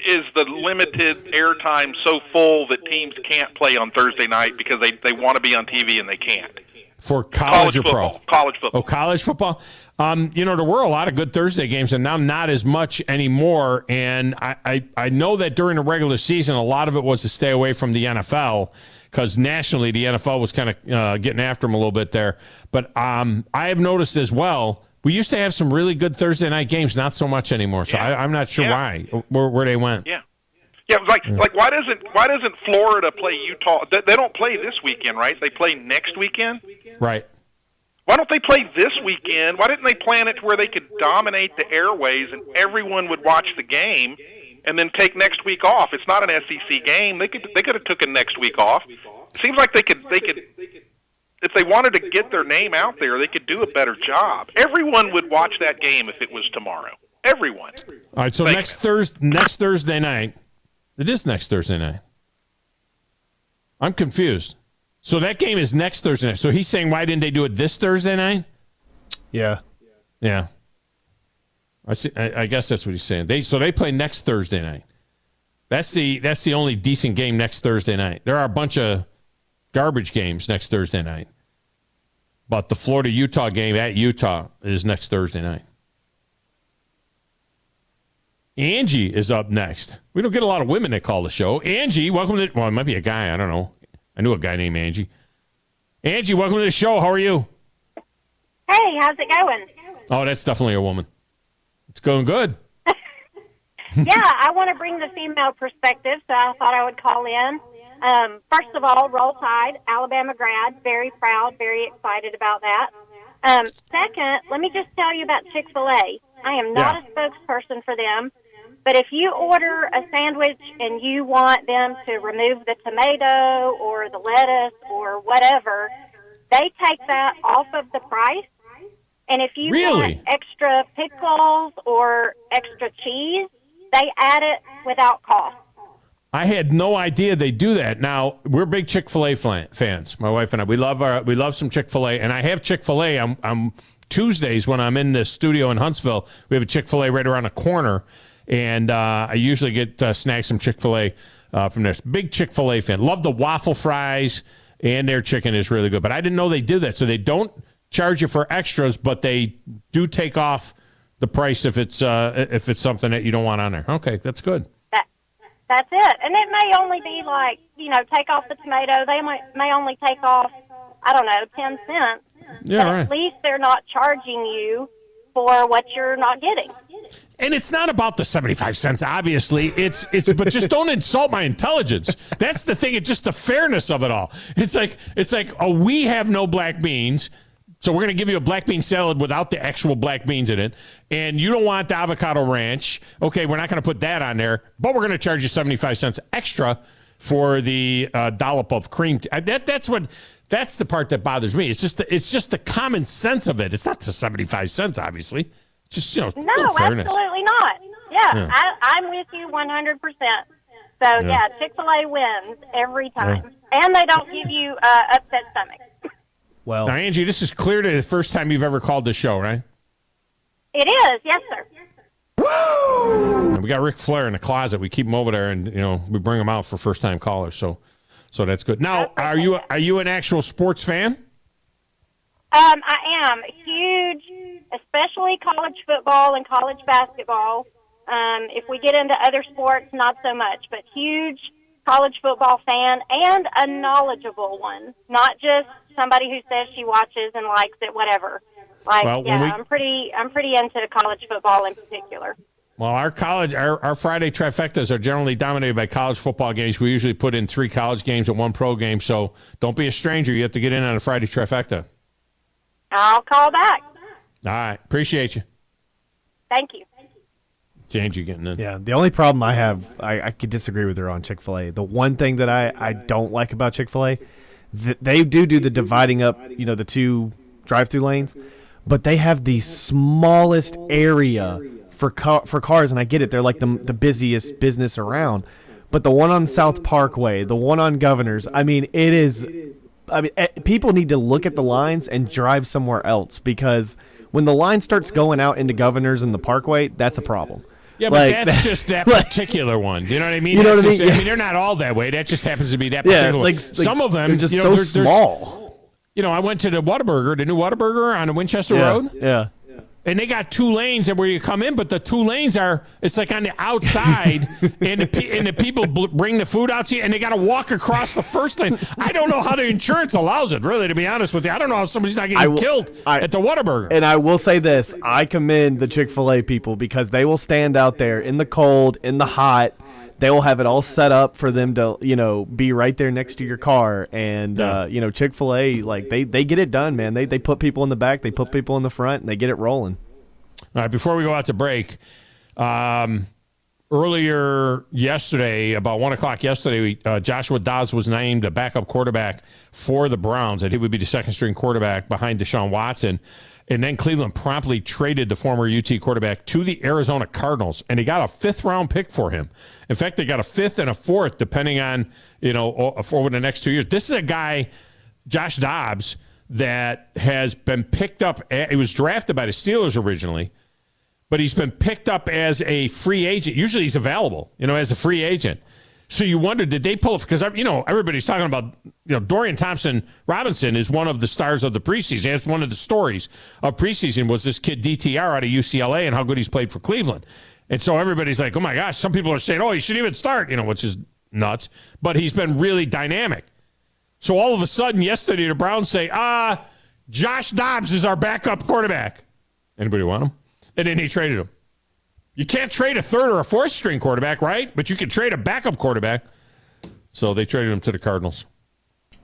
is the limited airtime so full that teams can't play on Thursday night because they want to be on TV and they can't? For college or football. pro? College football. Oh, college football? There were a lot of good Thursday games, and now not as much anymore. And I know that during the regular season, a lot of it was to stay away from the NFL because nationally the NFL was kind of getting after them a little bit there. But I have noticed as well, we used to have some really good Thursday night games, not so much anymore. So I'm not sure why, where they went. Yeah. Yeah, like why doesn't Florida play Utah? They don't play this weekend, right? They play next weekend. Right. Why don't they play this weekend? Why didn't they plan it to where they could dominate the airways and everyone would watch the game, and then take next week off? It's not an SEC game. They could have taken next week off. It seems like they could if they wanted to get their name out there, they could do a better job. Everyone would watch that game if it was tomorrow. Everyone. All right. So next Thursday night. It is next Thursday night. I'm confused. So that game is next Thursday night. So he's saying, why didn't they do it this Thursday night? Yeah. Yeah. I see. I guess that's what he's saying. They play next Thursday night. That's the only decent game next Thursday night. There are a bunch of garbage games next Thursday night. But the Florida-Utah game at Utah is next Thursday night. Angie is up next. We don't get a lot of women that call the show. Angie, welcome to it might be a guy. I don't know. I knew a guy named Angie. Angie, welcome to the show. How are you? Hey, how's it going? Oh, that's definitely a woman. It's going good. Yeah, I want to bring the female perspective, so I thought I would call in. First of all, Roll Tide, Alabama grad, very proud, very excited about that. Second, let me just tell you about Chick-fil-A. I am not a spokesperson for them, but if you order a sandwich and you want them to remove the tomato or the lettuce or whatever, they take that off of the price. And if you want extra pickles or extra cheese, they add it without cost. I had no idea they do that. Now, we're big Chick-fil-A fans, my wife and I. We love some Chick-fil-A, and I have Chick-fil-A. I'm Tuesdays when I'm in the studio in Huntsville. We have a Chick-fil-A right around the corner, and I usually get snacks from Chick-fil-A from there. Big Chick-fil-A fan. Love the waffle fries, and their chicken is really good. But I didn't know they did that. So they don't charge you for extras, but they do take off the price if it's something that you don't want on there. Okay, that's good. That's it. And it may only be like, take off the tomato. They may only take off, 10 cents. Yeah, but right. At least they're not charging you for what you're not getting. And it's not about the 75 cents, obviously. It's but just don't insult my intelligence. That's the thing. It's just the fairness of it all. It's like, we have no black beans, so we're going to give you a black bean salad without the actual black beans in it. And you don't want the avocado ranch. Okay, we're not going to put that on there, but we're going to charge you 75 cents extra for the dollop of cream. That's the part that bothers me. It's just the common sense of it. It's not the 75 cents, obviously. It's just, no, absolutely not. Yeah. I'm with you 100%. So, Chick-fil-A wins every time. Yeah. And they don't give you upset stomach. Well, now, Angie, this is clearly the first time you've ever called the show, right? It is, yes, sir. Woo! We got Ric Flair in the closet. We keep him over there, and we bring him out for first-time callers. So that's good. Now, are you an actual sports fan? I am huge, especially college football and college basketball. If we get into other sports, not so much, but huge college football fan and a knowledgeable one, not just somebody who says she watches and likes it, whatever. I'm pretty into college football in particular. Well, our Friday trifectas are generally dominated by college football games. We usually put in 3 college games and 1 pro game, so don't be a stranger. You have to get in on a Friday trifecta. I'll call back. All right. Appreciate you. Thank you. It's Angie getting in. Yeah, the only problem I have, I could disagree with her on Chick-fil-A. The one thing that I don't like about Chick-fil-A, they do the dividing up, the 2 drive-through lanes, but they have the smallest area for cars, and I get it. They're like the busiest business around. But the one on South Parkway, the one on Governors, people need to look at the lines and drive somewhere else, because when the line starts going out into Governors and the Parkway, that's a problem. Yeah, but that's just that particular one. You know what I mean? You know what I mean? I mean, they're not all that way. That just happens to be that particular one. Some of them, they're just small. I went to the new Whataburger on the Winchester Road. Yeah. And they got 2 lanes where you come in, but the 2 lanes it's like on the outside, and the people bring the food out to you, and they got to walk across the first lane. I don't know how the insurance allows it, really, to be honest with you. I don't know how somebody's not getting killed at the Whataburger. And I will say this. I commend the Chick-fil-A people because they will stand out there in the cold, in the hot. They will have it all set up for them to, be right there next to your car. And, Chick-fil-A, like, they get it done, man. They put people in the back, they put people in the front, and they get it rolling. All right, before we go out to break, earlier yesterday, about 1 o'clock yesterday, Joshua Dobbs was named a backup quarterback for the Browns, and he would be the second-string quarterback behind Deshaun Watson. And then Cleveland promptly traded the former UT quarterback to the Arizona Cardinals, and they got a 5th-round pick for him. In fact, they got a 5th and a 4th, depending on, over the next 2 years. This is a guy, Josh Dobbs, that has been picked up. He was drafted by the Steelers originally, but he's been picked up as a free agent. Usually he's available, as a free agent. So you wonder, did they pull it? Because, everybody's talking about, Dorian Thompson-Robinson is one of the stars of the preseason. That's one of the stories of preseason was this kid DTR out of UCLA and how good he's played for Cleveland. And so everybody's like, oh, my gosh, some people are saying, he shouldn't even start, which is nuts. But he's been really dynamic. So all of a sudden, yesterday, the Browns say, Josh Dobbs is our backup quarterback. Anybody want him? And then they traded him. You can't trade a 3rd or a 4th-string quarterback, right? But you can trade a backup quarterback. So they traded him to the Cardinals.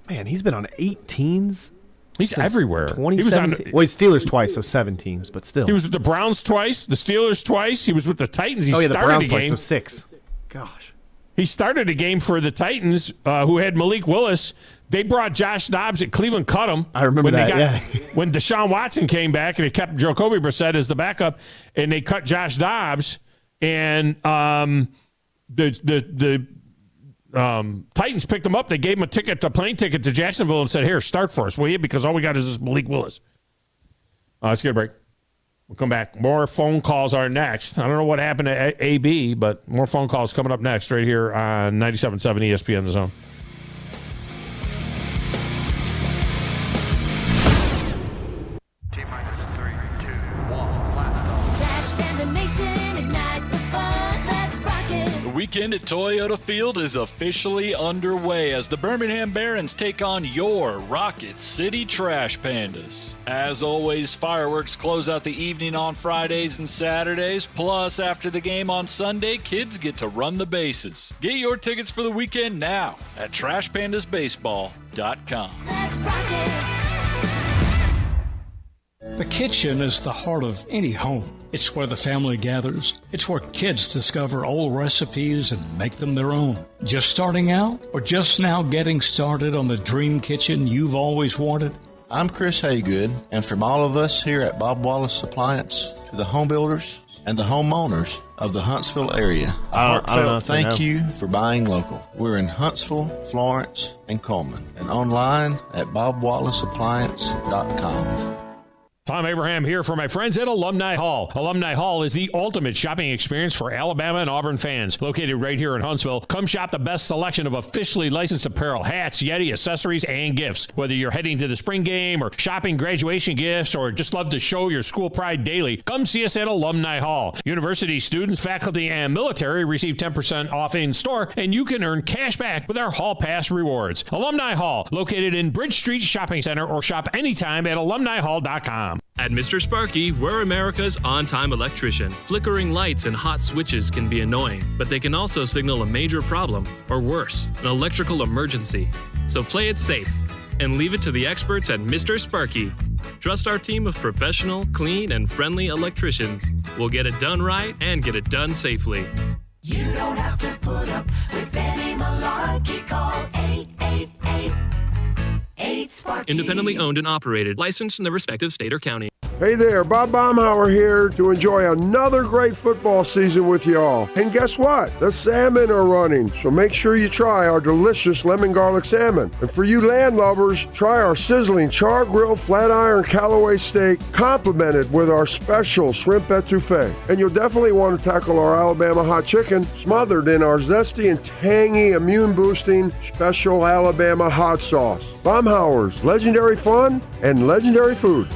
Man, he's been on 8 teams. He's everywhere. 2017. He's Steelers twice, so 7 teams, but still. He was with the Browns twice, the Steelers twice. He was with the Titans. He started the Browns a game. Twice, so 6. Gosh. He started a game for the Titans, who had Malik Willis. They brought Josh Dobbs, and Cleveland cut him. I remember that, when Deshaun Watson came back, and they kept Jacoby Brissett as the backup, and they cut Josh Dobbs, and the Titans picked him up. They gave him a plane ticket to Jacksonville and said, here, start for us, will you? Because all we got is this Malik Willis. Let's get a break. We'll come back. More phone calls are next. I don't know what happened to AB, but more phone calls coming up next right here on 97.7 ESPN The Zone. Weekend at Toyota Field is officially underway as the Birmingham Barons take on your Rocket City Trash Pandas. As always, fireworks close out the evening on Fridays and Saturdays. Plus, after the game on Sunday, kids get to run the bases. Get your tickets for the weekend now at TrashPandasBaseball.com. Let's rock it. The kitchen is the heart of any home. It's where the family gathers. It's where kids discover old recipes and make them their own. Just starting out or just now getting started on the dream kitchen you've always wanted? I'm Chris Haygood, and from all of us here at Bob Wallace Appliance to the home builders and the homeowners of the Huntsville area, a heartfelt thank you for buying local. We're in Huntsville, Florence, and Coleman, and online at bobwallaceappliance.com. Tom Abraham here for my friends at Alumni Hall. Alumni Hall is the ultimate shopping experience for Alabama and Auburn fans. Located right here in Huntsville, come shop the best selection of officially licensed apparel, hats, Yeti, accessories, and gifts. Whether you're heading to the spring game or shopping graduation gifts or just love to show your school pride daily, come see us at Alumni Hall. University students, faculty, and military receive 10% off in store, and you can earn cash back with our Hall Pass rewards. Alumni Hall, located in Bridge Street Shopping Center, or shop anytime at alumnihall.com. At Mr. Sparky, we're America's on-time electrician. Flickering lights and hot switches can be annoying, but they can also signal a major problem, or worse, an electrical emergency. So play it safe and leave it to the experts at Mr. Sparky. Trust our team of professional, clean, and friendly electricians. We'll get it done right and get it done safely. You don't have to put up with any malarkey. Call 888-8-SPARKY. Independently owned and operated, licensed in the respective state or county. Hey there, Bob Baumhauer here to enjoy another great football season with y'all. And guess what? The salmon are running, so make sure you try our delicious lemon garlic salmon. And for you land lovers, try our sizzling char grill flat iron Callaway steak, complemented with our special shrimp etouffee. And you'll definitely want to tackle our Alabama hot chicken, smothered in our zesty and tangy, immune-boosting special Alabama hot sauce. Baumhauer's legendary fun and legendary food.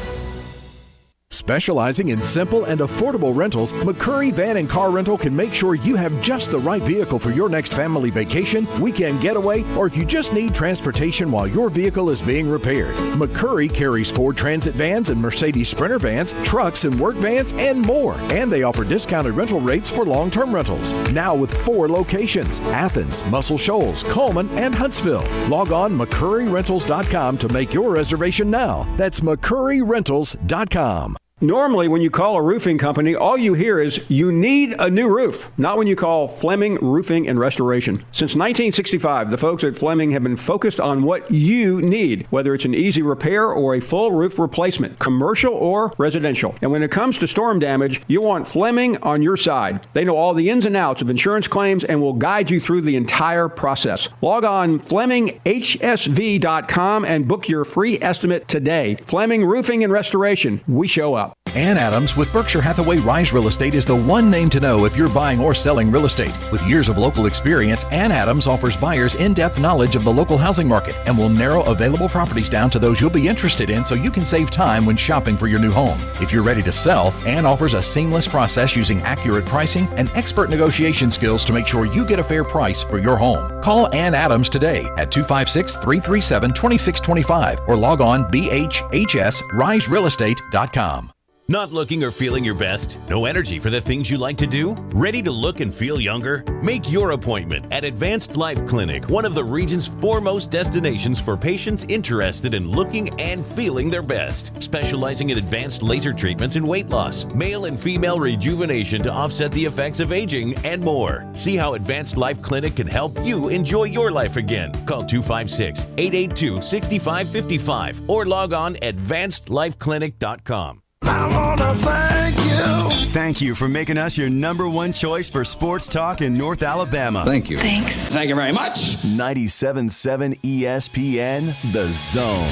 Specializing in simple and affordable rentals, McCurry Van and Car Rental can make sure you have just the right vehicle for your next family vacation, weekend getaway, or if you just need transportation while your vehicle is being repaired. McCurry carries Ford Transit vans and Mercedes Sprinter vans, trucks and work vans, and more. And they offer discounted rental rates for long-term rentals. Now with 4 locations: Athens, Muscle Shoals, Coleman, and Huntsville. Log on McCurryRentals.com to make your reservation now. That's McCurryRentals.com. Normally, when you call a roofing company, all you hear is, you need a new roof. Not when you call Fleming Roofing and Restoration. Since 1965, the folks at Fleming have been focused on what you need, whether it's an easy repair or a full roof replacement, commercial or residential. And when it comes to storm damage, you want Fleming on your side. They know all the ins and outs of insurance claims and will guide you through the entire process. Log on FlemingHSV.com and book your free estimate today. Fleming Roofing and Restoration. We show up. Ann Adams with Berkshire Hathaway Rise Real Estate is the one name to know if you're buying or selling real estate. With years of local experience, Ann Adams offers buyers in-depth knowledge of the local housing market and will narrow available properties down to those you'll be interested in so you can save time when shopping for your new home. If you're ready to sell, Ann offers a seamless process using accurate pricing and expert negotiation skills to make sure you get a fair price for your home. Call Ann Adams today at 256-337-2625 or log on bhhsriserealestate.com. Not looking or feeling your best? No energy for the things you like to do? Ready to look and feel younger? Make your appointment at Advanced Life Clinic, one of the region's foremost destinations for patients interested in looking and feeling their best. Specializing in advanced laser treatments and weight loss, male and female rejuvenation to offset the effects of aging, and more. See how Advanced Life Clinic can help you enjoy your life again. Call 256-882-6555 or log on advancedlifeclinic.com. I want to thank you. Thank you for making us your #1 choice for sports talk in North Alabama. Thank you. Thanks. Thank you very much. 97.7 ESPN, The Zone.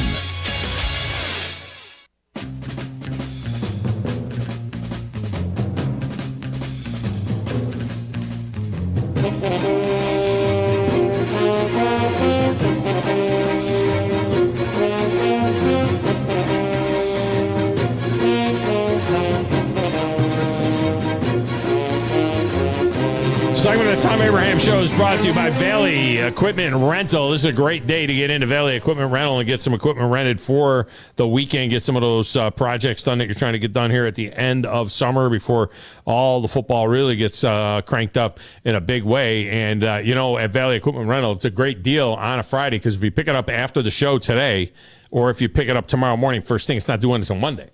Segment of the Tom Abraham Show is brought to you by Valley Equipment Rental. This is a great day to get into Valley Equipment Rental and get some equipment rented for the weekend. Get some of those projects done that you're trying to get done here at the end of summer before all the football really gets cranked up in a big way. And, at Valley Equipment Rental, it's a great deal on a Friday because if you pick it up after the show today or if you pick it up tomorrow morning, first thing, it's not due until Monday.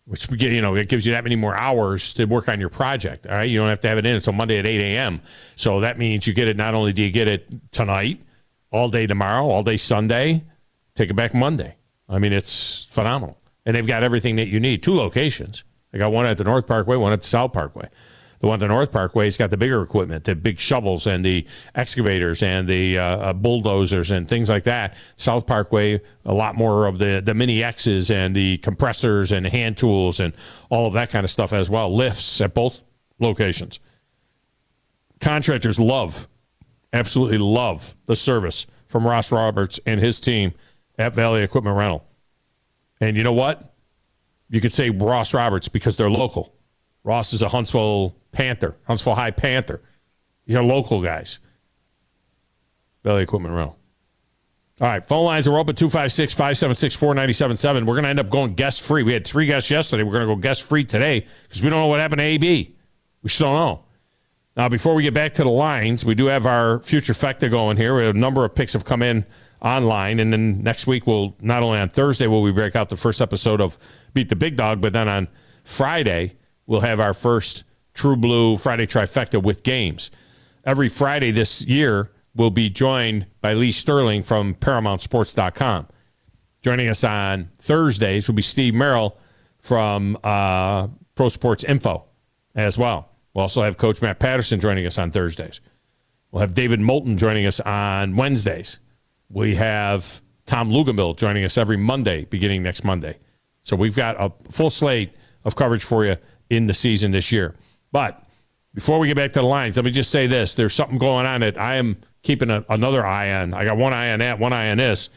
Which, it gives you that many more hours to work on your project, all right? You don't have to have it in until Monday at 8 a.m. So that means you get it, not only do you get it tonight, all day tomorrow, all day Sunday, take it back Monday. I mean, it's phenomenal. And they've got everything that you need. 2 locations. They got one at the North Parkway, one at the South Parkway. The one at the North Parkway's got the bigger equipment, the big shovels and the excavators and the bulldozers and things like that. South Parkway, a lot more of the mini X's and the compressors and hand tools and all of that kind of stuff as well. Lifts at both locations. Contractors absolutely love the service from Ross Roberts and his team at Valley Equipment Rental. And you know what? You could say Ross Roberts because they're local. Ross is a Huntsville High Panther. These are local guys. Valley Equipment Rental. All right, phone lines are open, 256-576-4977. We're going to end up going guest-free. We had 3 guests yesterday. We're going to go guest-free today because we don't know what happened to AB. We still don't know. Now, before we get back to the lines, we do have our future Fecta going here. We have a number of picks have come in online, and then next week, not only on Thursday will we break out the first episode of Beat the Big Dog, but then on Friday, we'll have our first True Blue Friday Trifecta with games. Every Friday this year, we'll be joined by Lee Sterling from ParamountSports.com. Joining us on Thursdays will be Steve Merrill from Pro Sports Info as well. We'll also have Coach Matt Patterson joining us on Thursdays. We'll have David Moulton joining us on Wednesdays. We have Tom Luganville joining us every Monday, beginning next Monday. So we've got a full slate of coverage for you in the season this year. But before we get back to the lines, let me just say this. There's something going on that I am keeping another eye on. I got one eye on that, one eye on this.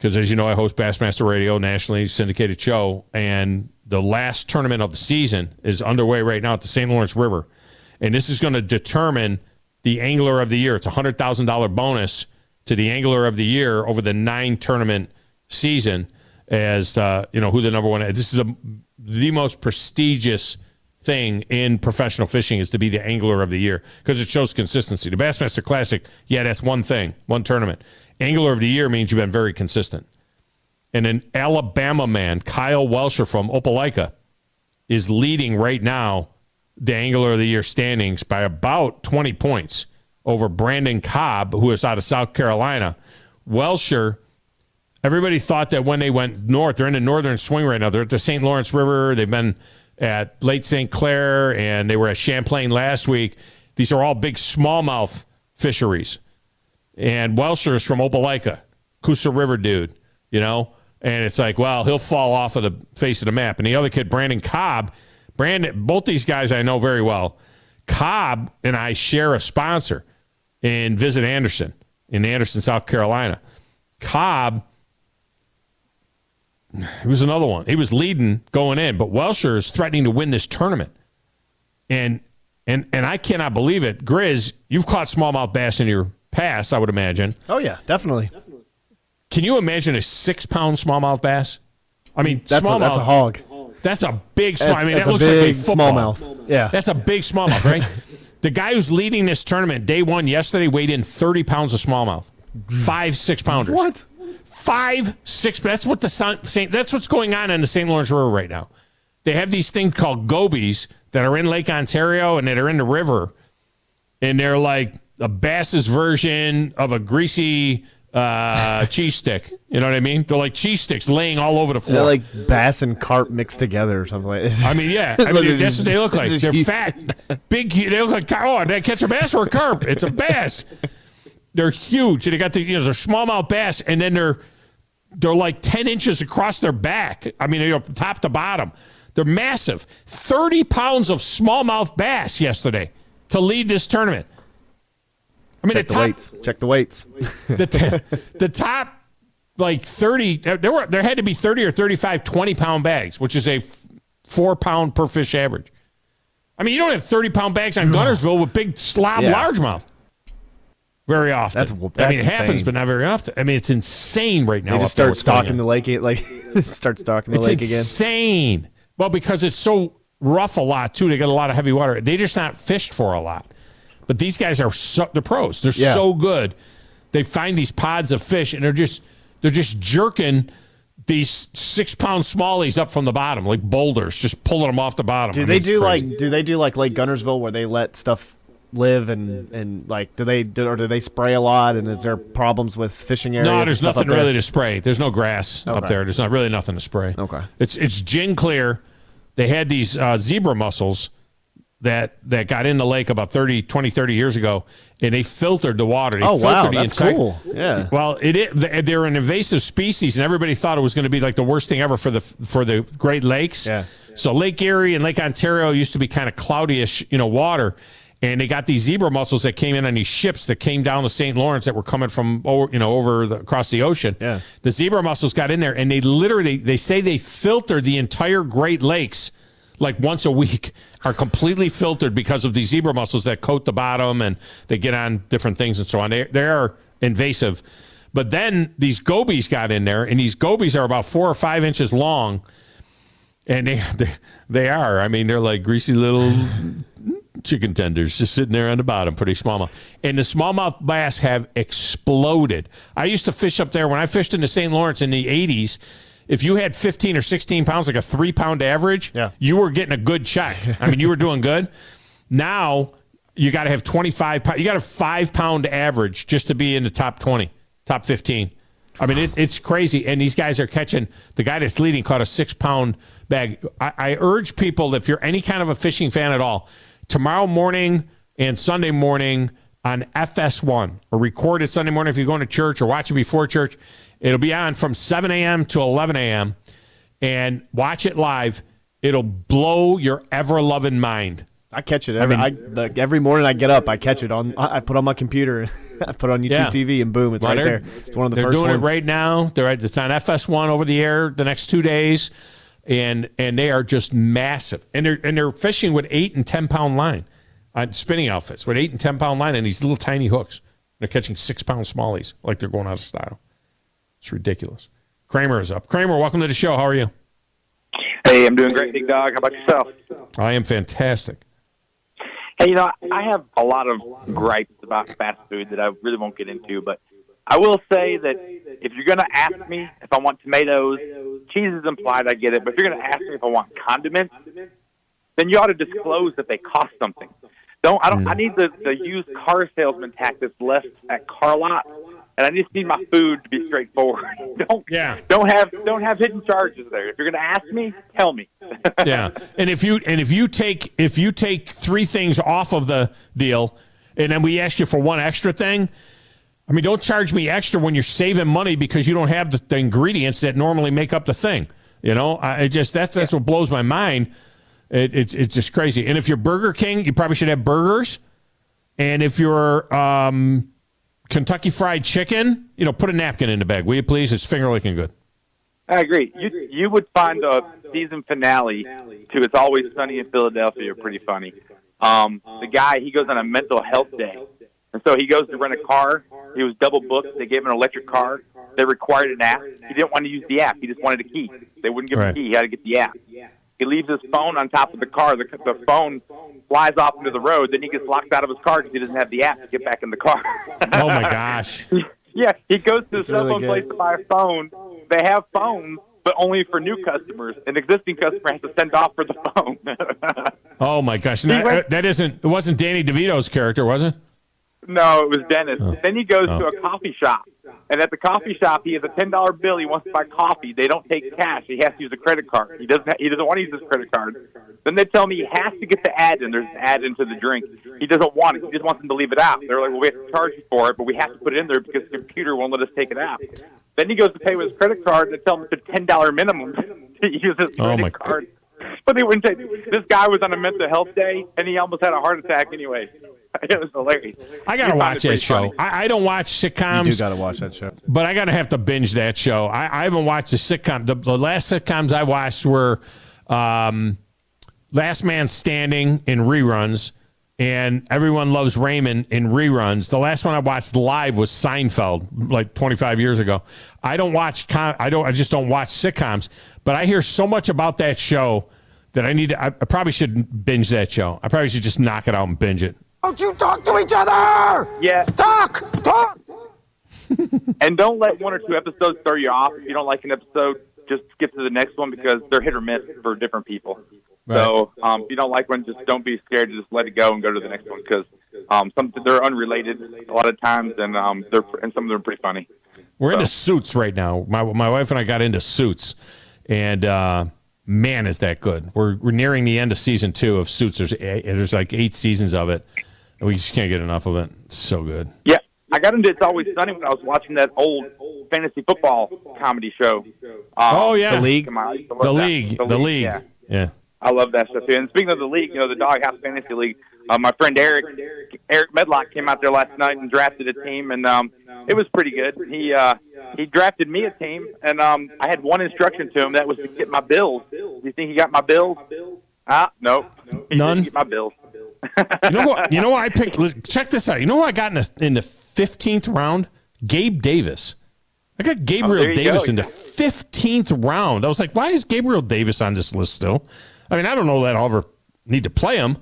because as you know, I host Bassmaster Radio, nationally syndicated show, and the last tournament of the season is underway right now at the St. Lawrence River. And this is going to determine the Angler of the Year. It's a $100,000 bonus to the Angler of the Year over the 9-tournament season as, who the number one is. This is the most prestigious thing in professional fishing is to be the Angler of the Year because it shows consistency. The Bassmaster Classic, that's one thing, one tournament. Angler of the Year means you've been very consistent. And an Alabama man, Kyle Welsher from Opelika, is leading right now the Angler of the Year standings by about 20 points over Brandon Cobb, who is out of South Carolina. Welsher, everybody thought that when they went north, they're in the northern swing right now. They're at the St. Lawrence River. They've been at Lake St. Clair, and they were at Champlain last week. These are all big smallmouth fisheries. And Welsher is from Opelika, Coosa River dude, and it's like, well, he'll fall off of the face of the map. And the other kid, Brandon Cobb, both these guys I know very well. Cobb and I share a sponsor in Visit Anderson in Anderson, South Carolina. Cobb, he was another one. He was leading going in, but Welsher is threatening to win this tournament. And I cannot believe it. Grizz, you've caught smallmouth bass in your past, I would imagine. Oh, yeah, definitely. Can you imagine a 6-pound smallmouth bass? I mean, that's a hog. That's a big smallmouth. I mean, that looks like a football. Smallmouth. Yeah. That's a big smallmouth, right? The guy who's leading this tournament, day one yesterday, weighed in 30 pounds of smallmouth. 5 6-pounders. What? 5 6. That's what's going on in the St. Lawrence River right now. They have these things called gobies that are in Lake Ontario and that are in the river, and they're like a bass's version of a greasy cheese stick. You know what I mean? They're like cheese sticks laying all over the floor. They're like bass and carp mixed together or something like that. I mean, yeah. That's what they look like. They're fat, big. They look like, did I catch a bass or a carp? It's a bass. They're huge. And they got they're smallmouth bass, and then they're like 10 inches across their back. I mean, top to bottom. They're massive. 30 pounds of smallmouth bass yesterday to lead this tournament. I mean, Check the weights. The top, like 30, there had to be 30 or 35 20-pound bags, which is a 4-pound per fish average. I mean, you don't have 30-pound bags on Guntersville with big slob largemouth very often. That's it happens, but not very often. I mean, it's insane right now. They just start stocking the lake, start stocking the lake again. It's insane. Well, because it's so rough a lot, too. They got a lot of heavy water. They're just not fished for a lot. But these guys are they're pros. They're so good. They find these pods of fish, and they're just jerking these 6-pound smallies up from the bottom, like boulders, just pulling them off the bottom. Do they do like Lake Guntersville where they let stuff live and like do they spray a lot, and is there problems with fishing areas? No, there's nothing really to spray. There's no grass up there. There's not really nothing to spray. Okay. It's gin clear. They had these zebra mussels that got in the lake about 30 years ago, and they filtered the water. That's cool. Yeah. Well, they're an invasive species, and everybody thought it was going to be like the worst thing ever for the Great Lakes. Yeah. So Lake Erie and Lake Ontario used to be kind of cloudyish, water, and they got these zebra mussels that came in on these ships that came down to St. Lawrence that were coming from across the ocean. Yeah. The zebra mussels got in there, and they say they filtered the entire Great Lakes like once a week, are completely filtered because of these zebra mussels that coat the bottom and they get on different things and so on. They are invasive. But then these gobies got in there, and these gobies are about 4 or 5 inches long, and they are. I mean, they're like greasy little chicken tenders just sitting there on the bottom, pretty smallmouth. And the smallmouth bass have exploded. I used to fish up there when I fished in the St. Lawrence in the 80s. If you had 15 or 16 pounds, like a 3-pound average, you were getting a good check. I mean, you were doing good. Now you got to have 25 pounds. You got a 5-pound average just to be in the top 20, top 15. I mean, it's crazy. And these guys are catching. The guy that's leading caught a 6-pound bag. I urge people, if you're any kind of a fishing fan at all, tomorrow morning and Sunday morning on FS1, or record it Sunday morning if you're going to church or watch it before church. It'll be on from 7 a.m. to 11 a.m. and watch it live. It'll blow your ever-loving mind. I catch it every morning. I get up, I catch it on. I put on my computer. I put it on YouTube TV, and boom, it's right there. It's one of the they're first doing ones. it right now. It's on FS1 over the air the next 2 days, and they are just massive. And they're fishing with 8 and 10 pound line on spinning outfits with 8 and 10 pound line and these little tiny hooks. They're catching 6 pound smallies like they're going out of style. It's ridiculous. Kramer is up. Kramer, welcome to the show. How are you? Hey, I'm doing great, Big Dog. How about yourself? I am fantastic. Hey, I have a lot of gripes about fast food that I really won't get into, but I will say that if you're going to ask me if I want tomatoes, cheese is implied, I get it, but if you're going to ask me if I want condiments, then you ought to disclose that they cost something. I need the used car salesman tack that's left at car lot, and I just need my food to be straightforward. Don't have hidden charges there. If you're going to ask me, tell me. Yeah, and if you take 3 things off of the deal, and then we ask you for one extra thing, I mean, don't charge me extra when you're saving money because you don't have the ingredients that normally make up the thing. That's what blows my mind. It's just crazy. And if you're Burger King, you probably should have burgers. And if you're Kentucky Fried Chicken, put a napkin in the bag, will you please? It's finger licking good. I agree. You would find a season finale to It's Always Sunny in Philadelphia pretty funny. The guy, he goes on a mental health day. And so he goes to rent a car. He was double booked. They gave him an electric car. They required an app. He didn't want to use the app. He just wanted a key. They wouldn't give him a key. He had to get the app. He leaves his phone on top of the car. The phone flies off into the road. Then he gets locked out of his car because he doesn't have the app to get back in the car. Oh, my gosh. Yeah, he goes to the cell phone place to buy a phone. They have phones, but only for new customers. An existing customer has to send off for the phone. Oh, my gosh. It wasn't Danny DeVito's character, was it? No, it was Dennis. Oh. Then he goes to a coffee shop. And at the coffee shop, he has a $10 bill. He wants to buy coffee. They don't take cash. He has to use a credit card. He doesn't want to use his credit card. Then they tell me he has to get the ad in. There's an ad into the drink. He doesn't want it. He just wants them to leave it out. They're like, well, we have to charge you for it, but we have to put it in there because the computer won't let us take it out. Then he goes to pay with his credit card, and they tell him it's a $10 minimum to use his credit card. But they wouldn't take it. This guy was on a mental health day, and he almost had a heart attack anyway. It was hilarious. I got to watch that show. I don't watch sitcoms. You do got to watch that show. But I got to have to binge that show. I haven't watched a sitcom. The last sitcoms I watched were Last Man Standing in reruns and Everyone Loves Raymond in reruns. The last one I watched live was Seinfeld, like 25 years ago. I just don't watch sitcoms. But I hear so much about that show that I probably should binge that show. I probably should just knock it out and binge it. Don't you talk to each other! Yeah. Talk! And don't let 1 or 2 episodes throw you off. If you don't like an episode, just skip to the next one because they're hit or miss for different people. Right. So if you don't like one, just don't be scared to just let it go and go to the next one because they're unrelated a lot of times, and some of them are pretty funny. We're into Suits right now. My wife and I got into Suits, and man, is that good. We're nearing the end of season 2 of Suits. There's like 8 seasons of it. We just can't get enough of it. It's so good. Yeah. I got into It's Always Sunny when I was watching that old fantasy football comedy show. The League. The League. Yeah. I love that stuff too. And speaking of the league, the Doghouse Fantasy League, my friend Eric Medlock came out there last night and drafted a team, and it was pretty good. He drafted me a team, and I had one instruction to him, that was to get my bills. Do you think he got my bills? Nope. He None. didn't get my bills. You know what I picked? Check this out. You know who I got in the 15th round? Gabe Davis. I got Gabriel Davis in the 15th round. I was like, why is Gabriel Davis on this list still? I mean, I don't know that I'll ever need to play him,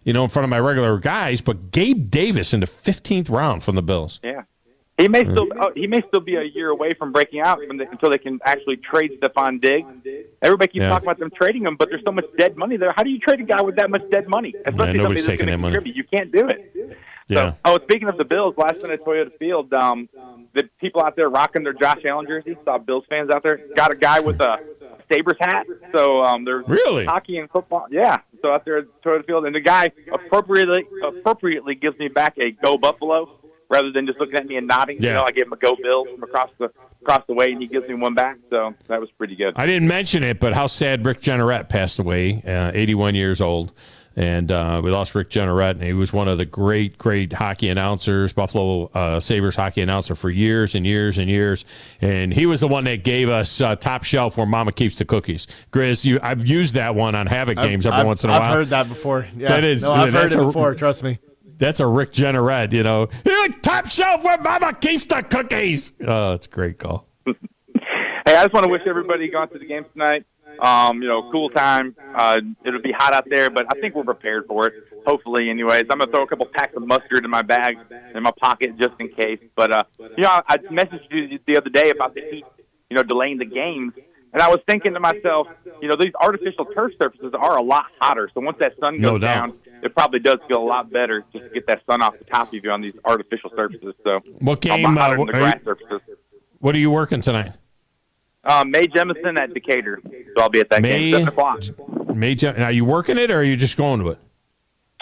in front of my regular guys, but Gabe Davis in the 15th round from the Bills. Yeah. He may still be a year away from breaking out until they can actually trade Stephon Diggs. Everybody keeps talking about them trading him, but there's so much dead money there. How do you trade a guy with that much dead money? Especially nobody's taking that money. You can't do it. Yeah. So, speaking of the Bills, last night at Toyota Field, the people out there rocking their Josh Allen jerseys, saw Bills fans out there, got a guy with a Sabres hat. So there's really hockey and football. Yeah. So out there at Toyota Field, and the guy appropriately gives me back a Go Buffalo rather than just looking at me and nodding. Yeah. I gave him a Go Bills from across the way, and he gives me one back. So that was pretty good. I didn't mention it, but how sad Rick Jeanneret passed away, 81 years old. And we lost Rick Jeanneret, and he was one of the great hockey announcers, Buffalo Sabres hockey announcer for years and years and years. And he was the one that gave us Top Shelf Where Mama Keeps the Cookies. Grizz, I've used that one on Havoc games every once in a while. I've heard that before. Yeah. That is, I've heard it before, trust me. That's a Rick Jeanneret, Top Shelf Where Mama Keeps the Cookies. Oh, it's a great call. Hey, I just want to wish everybody going to the game tonight. Cool time. It'll be hot out there, but I think we're prepared for it. Hopefully, anyways. I'm gonna throw a couple packs of mustard in my bag, in my pocket, just in case. But I messaged you the other day about the heat, delaying the games, and I was thinking to myself, these artificial turf surfaces are a lot hotter. So once that sun goes down, it probably does feel a lot better just to get that sun off the top of you on these artificial surfaces. So what game? Than the grass surfaces. What are you working tonight? May Jemison at Decatur. So I'll be at that game, 7 o'clock. Are you working it, or are you just going to it?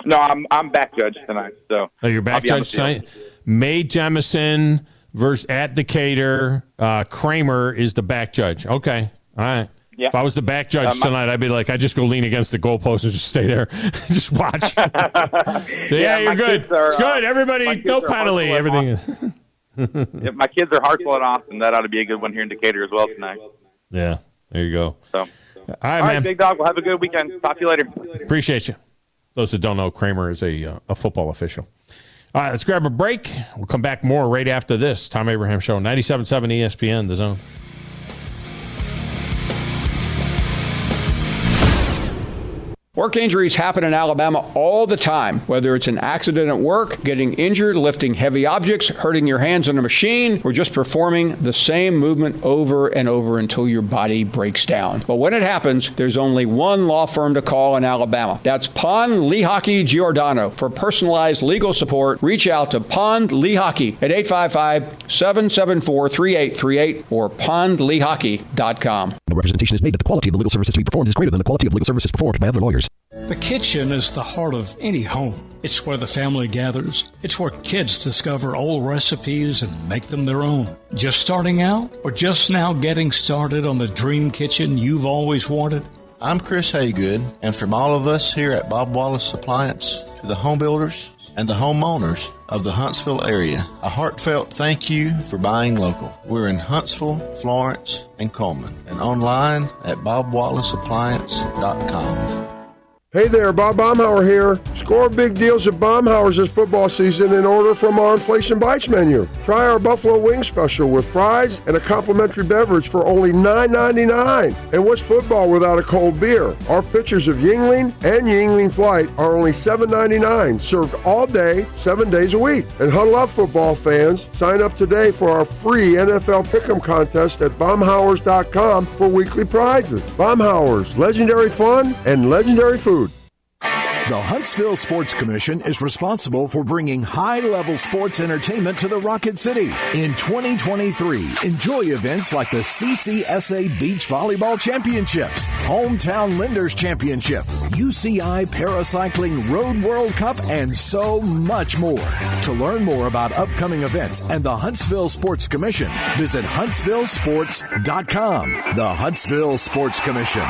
No, I'm back judge tonight. So you're back judge tonight? May Jemison versus at Decatur. Kramer is the back judge. Okay. All right. Yeah. If I was the back judge tonight, I'd be like, I just go lean against the goalpost and just stay there. Just watch. So, you're good. It's good. Everybody, no penalty. Everything is... If my kids are Hartsville and Austin, that ought to be a good one here in Decatur as well tonight. Yeah, there you go. So, all right, man. Big Dog. We'll have a good weekend. Talk to you later. Appreciate you. Those that don't know, Kramer is a football official. All right, let's grab a break. We'll come back more right after this. Tom Abraham Show, 97.7 ESPN, The Zone. Work injuries happen in Alabama all the time, whether it's an accident at work, getting injured, lifting heavy objects, hurting your hands on a machine, or just performing the same movement over and over until your body breaks down. But when it happens, there's only one law firm to call in Alabama. That's Pond Lehocky Giordano. For personalized legal support, reach out to Pond Lehocky at 855-774-3838 or pondlehocky.com. No representation is made that the quality of the legal services to be performed is greater than the quality of legal services performed by other lawyers. The kitchen is the heart of any home. It's where the family gathers. It's where kids discover old recipes and make them their own. Just starting out or just now getting started on the dream kitchen you've always wanted? I'm Chris Haygood, and from all of us here at Bob Wallace Appliance to the home builders and the homeowners of the Huntsville area, a heartfelt thank you for buying local. We're in Huntsville, Florence, and Coleman, and online at bobwallaceappliance.com. Hey there, Bob Baumhauer here. Score big deals at Baumhauer's this football season and order from our Inflation Bites menu. Try our Buffalo Wing Special with fries and a complimentary beverage for only $9.99. And what's football without a cold beer? Our pitchers of Yingling and Yingling Flight are only $7.99, served all day, 7 days a week. And huddle up, football fans. Sign up today for our free NFL Pick'em contest at Baumhauers.com for weekly prizes. Baumhauers, legendary fun and legendary food. The Huntsville Sports Commission is responsible for bringing high-level sports entertainment to the Rocket City. In 2023, enjoy events like the CCSA Beach Volleyball Championships, Hometown Lenders Championship, UCI Paracycling Road World Cup, and so much more. To learn more about upcoming events and the Huntsville Sports Commission, visit huntsvillesports.com. The Huntsville Sports Commission.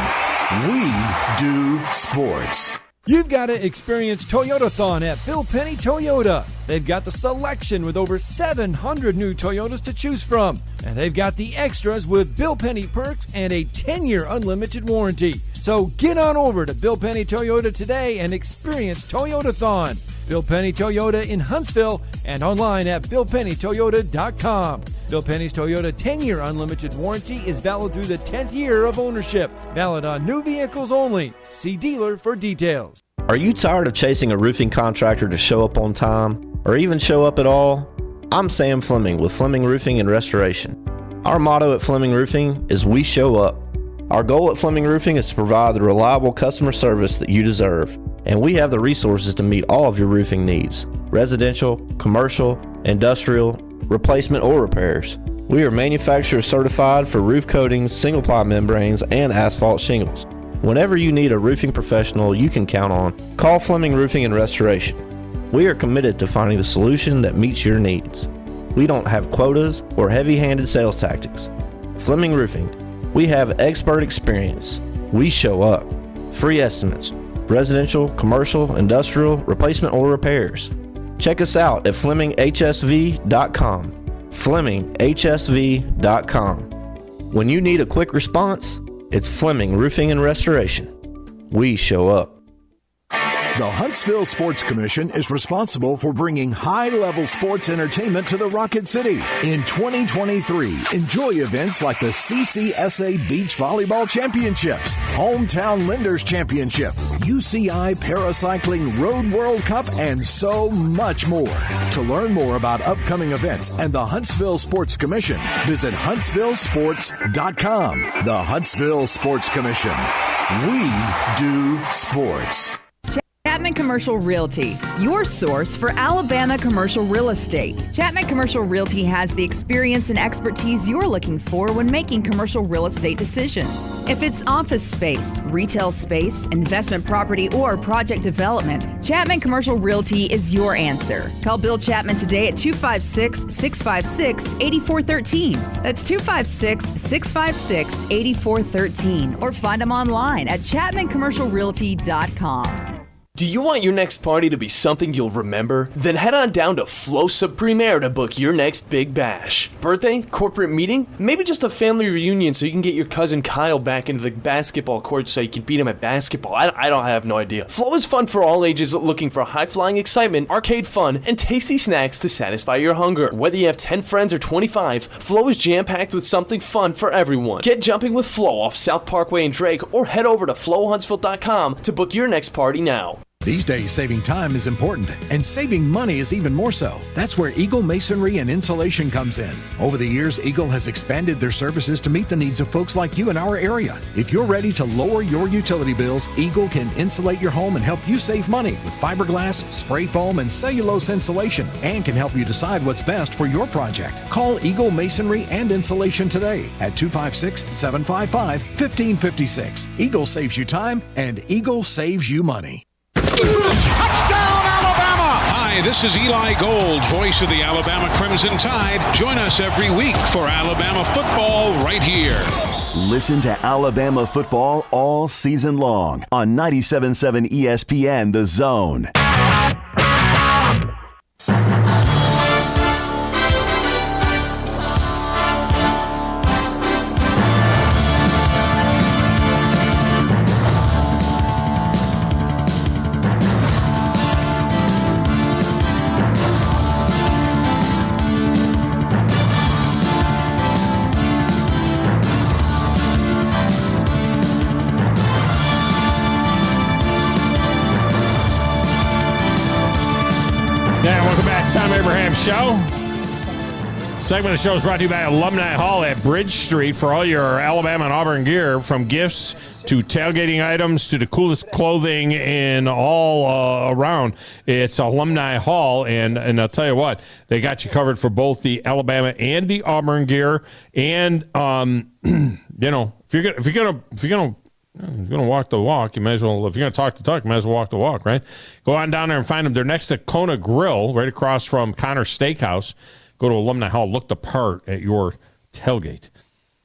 We do sports. You've got to experience Toyotathon at Bill Penny Toyota. They've got the selection with over 700 new Toyotas to choose from. And they've got the extras with Bill Penny perks and a 10-year unlimited warranty. So get on over to Bill Penny Toyota today and experience Toyotathon. Bill Penny Toyota in Huntsville and online at BillPennyToyota.com. Bill Penny's Toyota 10-year unlimited warranty is valid through the 10th year of ownership. Valid on new vehicles only. See dealer for details. Are you tired of chasing a roofing contractor to show up on time or even show up at all? I'm Sam Fleming with Fleming Roofing and Restoration. Our motto at Fleming Roofing is we show up. Our goal at Fleming Roofing is to provide the reliable customer service that you deserve. And we have the resources to meet all of your roofing needs. Residential, commercial, industrial, replacement or repairs. We are manufacturer certified for roof coatings, single ply membranes, and asphalt shingles. Whenever you need a roofing professional you can count on, call Fleming Roofing and Restoration. We are committed to finding the solution that meets your needs. We don't have quotas or heavy-handed sales tactics. Fleming Roofing, we have expert experience. We show up. Free estimates, residential, commercial, industrial, replacement, or repairs. Check us out at FlemingHSV.com. FlemingHSV.com. When you need a quick response, it's Fleming Roofing and Restoration. We show up. The Huntsville Sports Commission is responsible for bringing high-level sports entertainment to the Rocket City. In 2023, enjoy events like the CCSA Beach Volleyball Championships, Hometown Lenders Championship, UCI Paracycling Road World Cup, and so much more. To learn more about upcoming events and the Huntsville Sports Commission, visit HuntsvilleSports.com. The Huntsville Sports Commission. We do sports. Chapman Commercial Realty, your source for Alabama commercial real estate. Chapman Commercial Realty has the experience and expertise you're looking for when making commercial real estate decisions. If it's office space, retail space, investment property, or project development, Chapman Commercial Realty is your answer. Call Bill Chapman today at 256-656-8413. That's 256-656-8413. Or find them online at chapmancommercialrealty.com. Do you want your next party to be something you'll remember? Then head on down to Flosa Premier to book your next big bash. Birthday? Corporate meeting? Maybe just a family reunion so you can get your cousin Kyle back into the basketball court so you can beat him at basketball. I have no idea. Flow is fun for all ages looking for high-flying excitement, arcade fun, and tasty snacks to satisfy your hunger. Whether you have 10 friends or 25, Flow is jam-packed with something fun for everyone. Get jumping with Flow off South Parkway in Drake or head over to flowhuntsville.com to book your next party now. These days, saving time is important, and saving money is even more so. That's where Eagle Masonry and Insulation comes in. Over the years, Eagle has expanded their services to meet the needs of folks like you in our area. If you're ready to lower your utility bills, Eagle can insulate your home and help you save money with fiberglass, spray foam, and cellulose insulation, and can help you decide what's best for your project. Call Eagle Masonry and Insulation today at 256-755-1556. Eagle saves you time, and Eagle saves you money. Touchdown, Alabama! Hi, this is Eli Gold, voice of the Alabama Crimson Tide. Join us every week for Alabama football right here. Listen to Alabama football all season long on 97.7 ESPN The Zone. Show. Segment of the show is brought to you by Alumni Hall at Bridge Street for all your Alabama and Auburn gear, from gifts to tailgating items to the coolest clothing and all around. It's Alumni Hall, and I'll tell you what, they got you covered for both the Alabama and the Auburn gear. And you know, if you're gonna walk the walk, you might as well. If you're gonna talk the talk, you might as well walk the walk, right? Go on down there and find them. They're next to Kona Grill, right across from Connor's Steakhouse. Go to Alumni Hall. Look the part at your tailgate.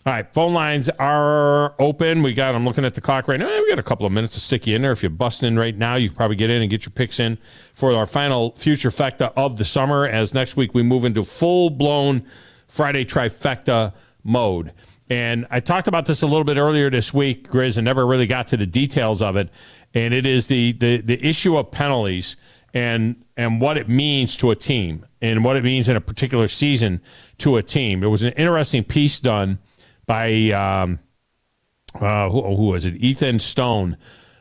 All right, phone lines are open. I'm looking at the clock right now. We got a couple of minutes to stick you in there. If you're busting in right now, you can probably get in and get your picks in for our final Future Fecta of the summer, as next week we move into full-blown Friday trifecta mode. And I talked about this a little bit earlier this week, Grizz, and never really got to the details of it. And it is the issue of penalties and what it means to a team and what it means in a particular season to a team. It was an interesting piece done by, who was it? Ethan Stone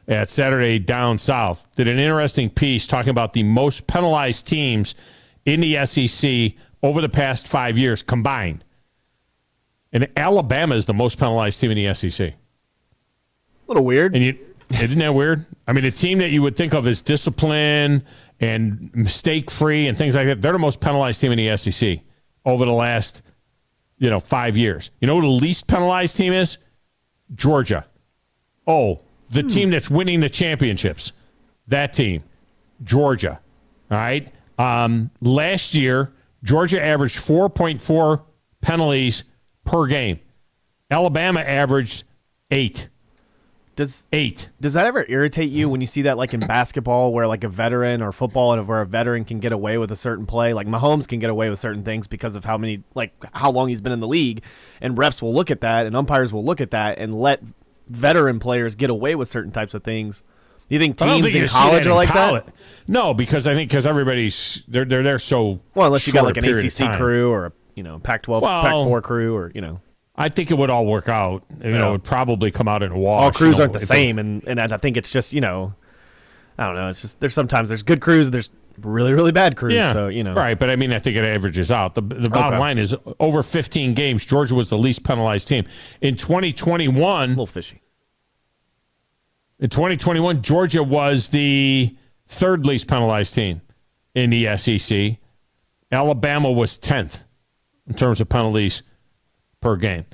at Saturday Down South did an interesting piece talking about the most penalized teams in the SEC over the past 5 years combined. And Alabama is the most penalized team in the SEC. A little weird. And isn't that weird? I mean, a team that you would think of as disciplined and mistake-free and things like that, they're the most penalized team in the SEC over the last, 5 years. You know who the least penalized team is? Georgia. Oh, the team that's winning the championships. That team. Georgia. All right? Last year, Georgia averaged 4.4 penalties per game. Alabama averaged 8. Does 8. Does that ever irritate you when you see that, like in basketball, where like a veteran, or football, where a veteran can get away with a certain play? Like Mahomes can get away with certain things because of how long he's been in the league, and refs will look at that, and umpires will look at that, and let veteran players get away with certain types of things. Do you think teams in college are like that? No, because I think everybody's they're so well, unless you got like an ACC crew or a Pac-12, Pac-4 crew, or I think it would all work out. It would probably come out in a wash. All crews aren't the same, and I think it's just I don't know. It's just there's good crews, and there's really, really bad crews. Yeah, so right. But I mean, I think it averages out. The bottom line is over 15 games, Georgia was the least penalized team in 2021. A little fishy. In 2021, Georgia was the third least penalized team in the SEC. Alabama was 10th in terms of penalties per game.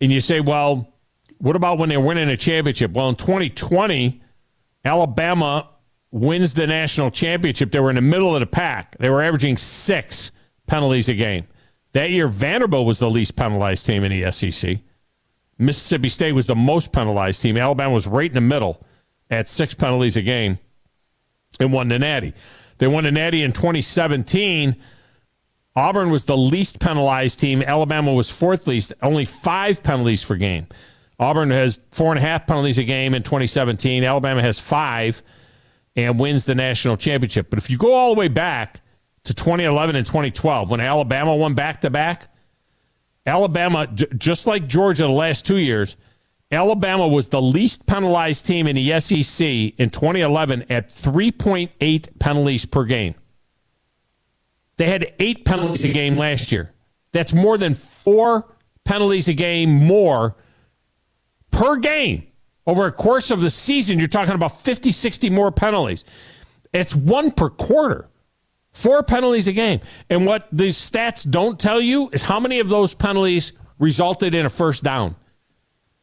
And you say, well, what about when they're winning a championship? Well, in 2020, Alabama wins the national championship. They were in the middle of the pack. They were averaging 6 penalties a game. That year, Vanderbilt was the least penalized team in the SEC. Mississippi State was the most penalized team. Alabama was right in the middle at 6 penalties a game and won the Natty. They won the Natty in 2017. Auburn was the least penalized team. Alabama was 4th least, only 5 penalties per game. Auburn has 4.5 penalties a game in 2017. Alabama has 5 and wins the national championship. But if you go all the way back to 2011 and 2012, when Alabama won back-to-back, Alabama, just like Georgia the last 2 years, Alabama was the least penalized team in the SEC in 2011 at 3.8 penalties per game. They had 8 penalties a game last year. That's more than 4 penalties a game more per game. Over a course of the season, you're talking about 50, 60 more penalties. It's 1 per quarter. 4 penalties a game. And what these stats don't tell you is how many of those penalties resulted in a first down.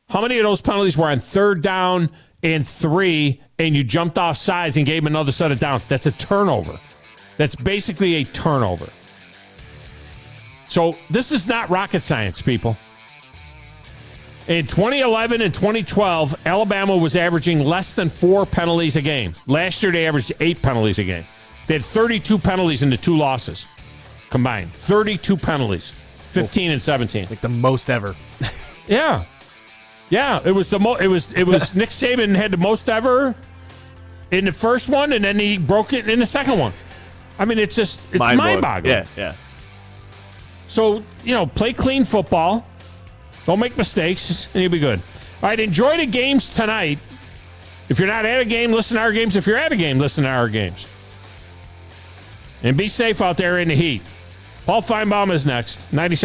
How many of those penalties were on 3rd down and 3, and you jumped off sides and gave them another set of downs? That's a turnover. That's basically a turnover. So this is not rocket science, people. In 2011 and 2012, Alabama was averaging less than 4 penalties a game. Last year, they averaged 8 penalties a game. They had 32 penalties in the 2 losses combined. 32 penalties, 15 and 17. Like the most ever. Yeah. Yeah, it was it was Nick Saban had the most ever in the first one, and then he broke it in the second one. I mean, it's mind-boggling. Yeah. So, play clean football. Don't make mistakes, and you'll be good. All right, enjoy the games tonight. If you're not at a game, listen to our games. If you're at a game, listen to our games. And be safe out there in the heat. Paul Feinbaum is next. 97.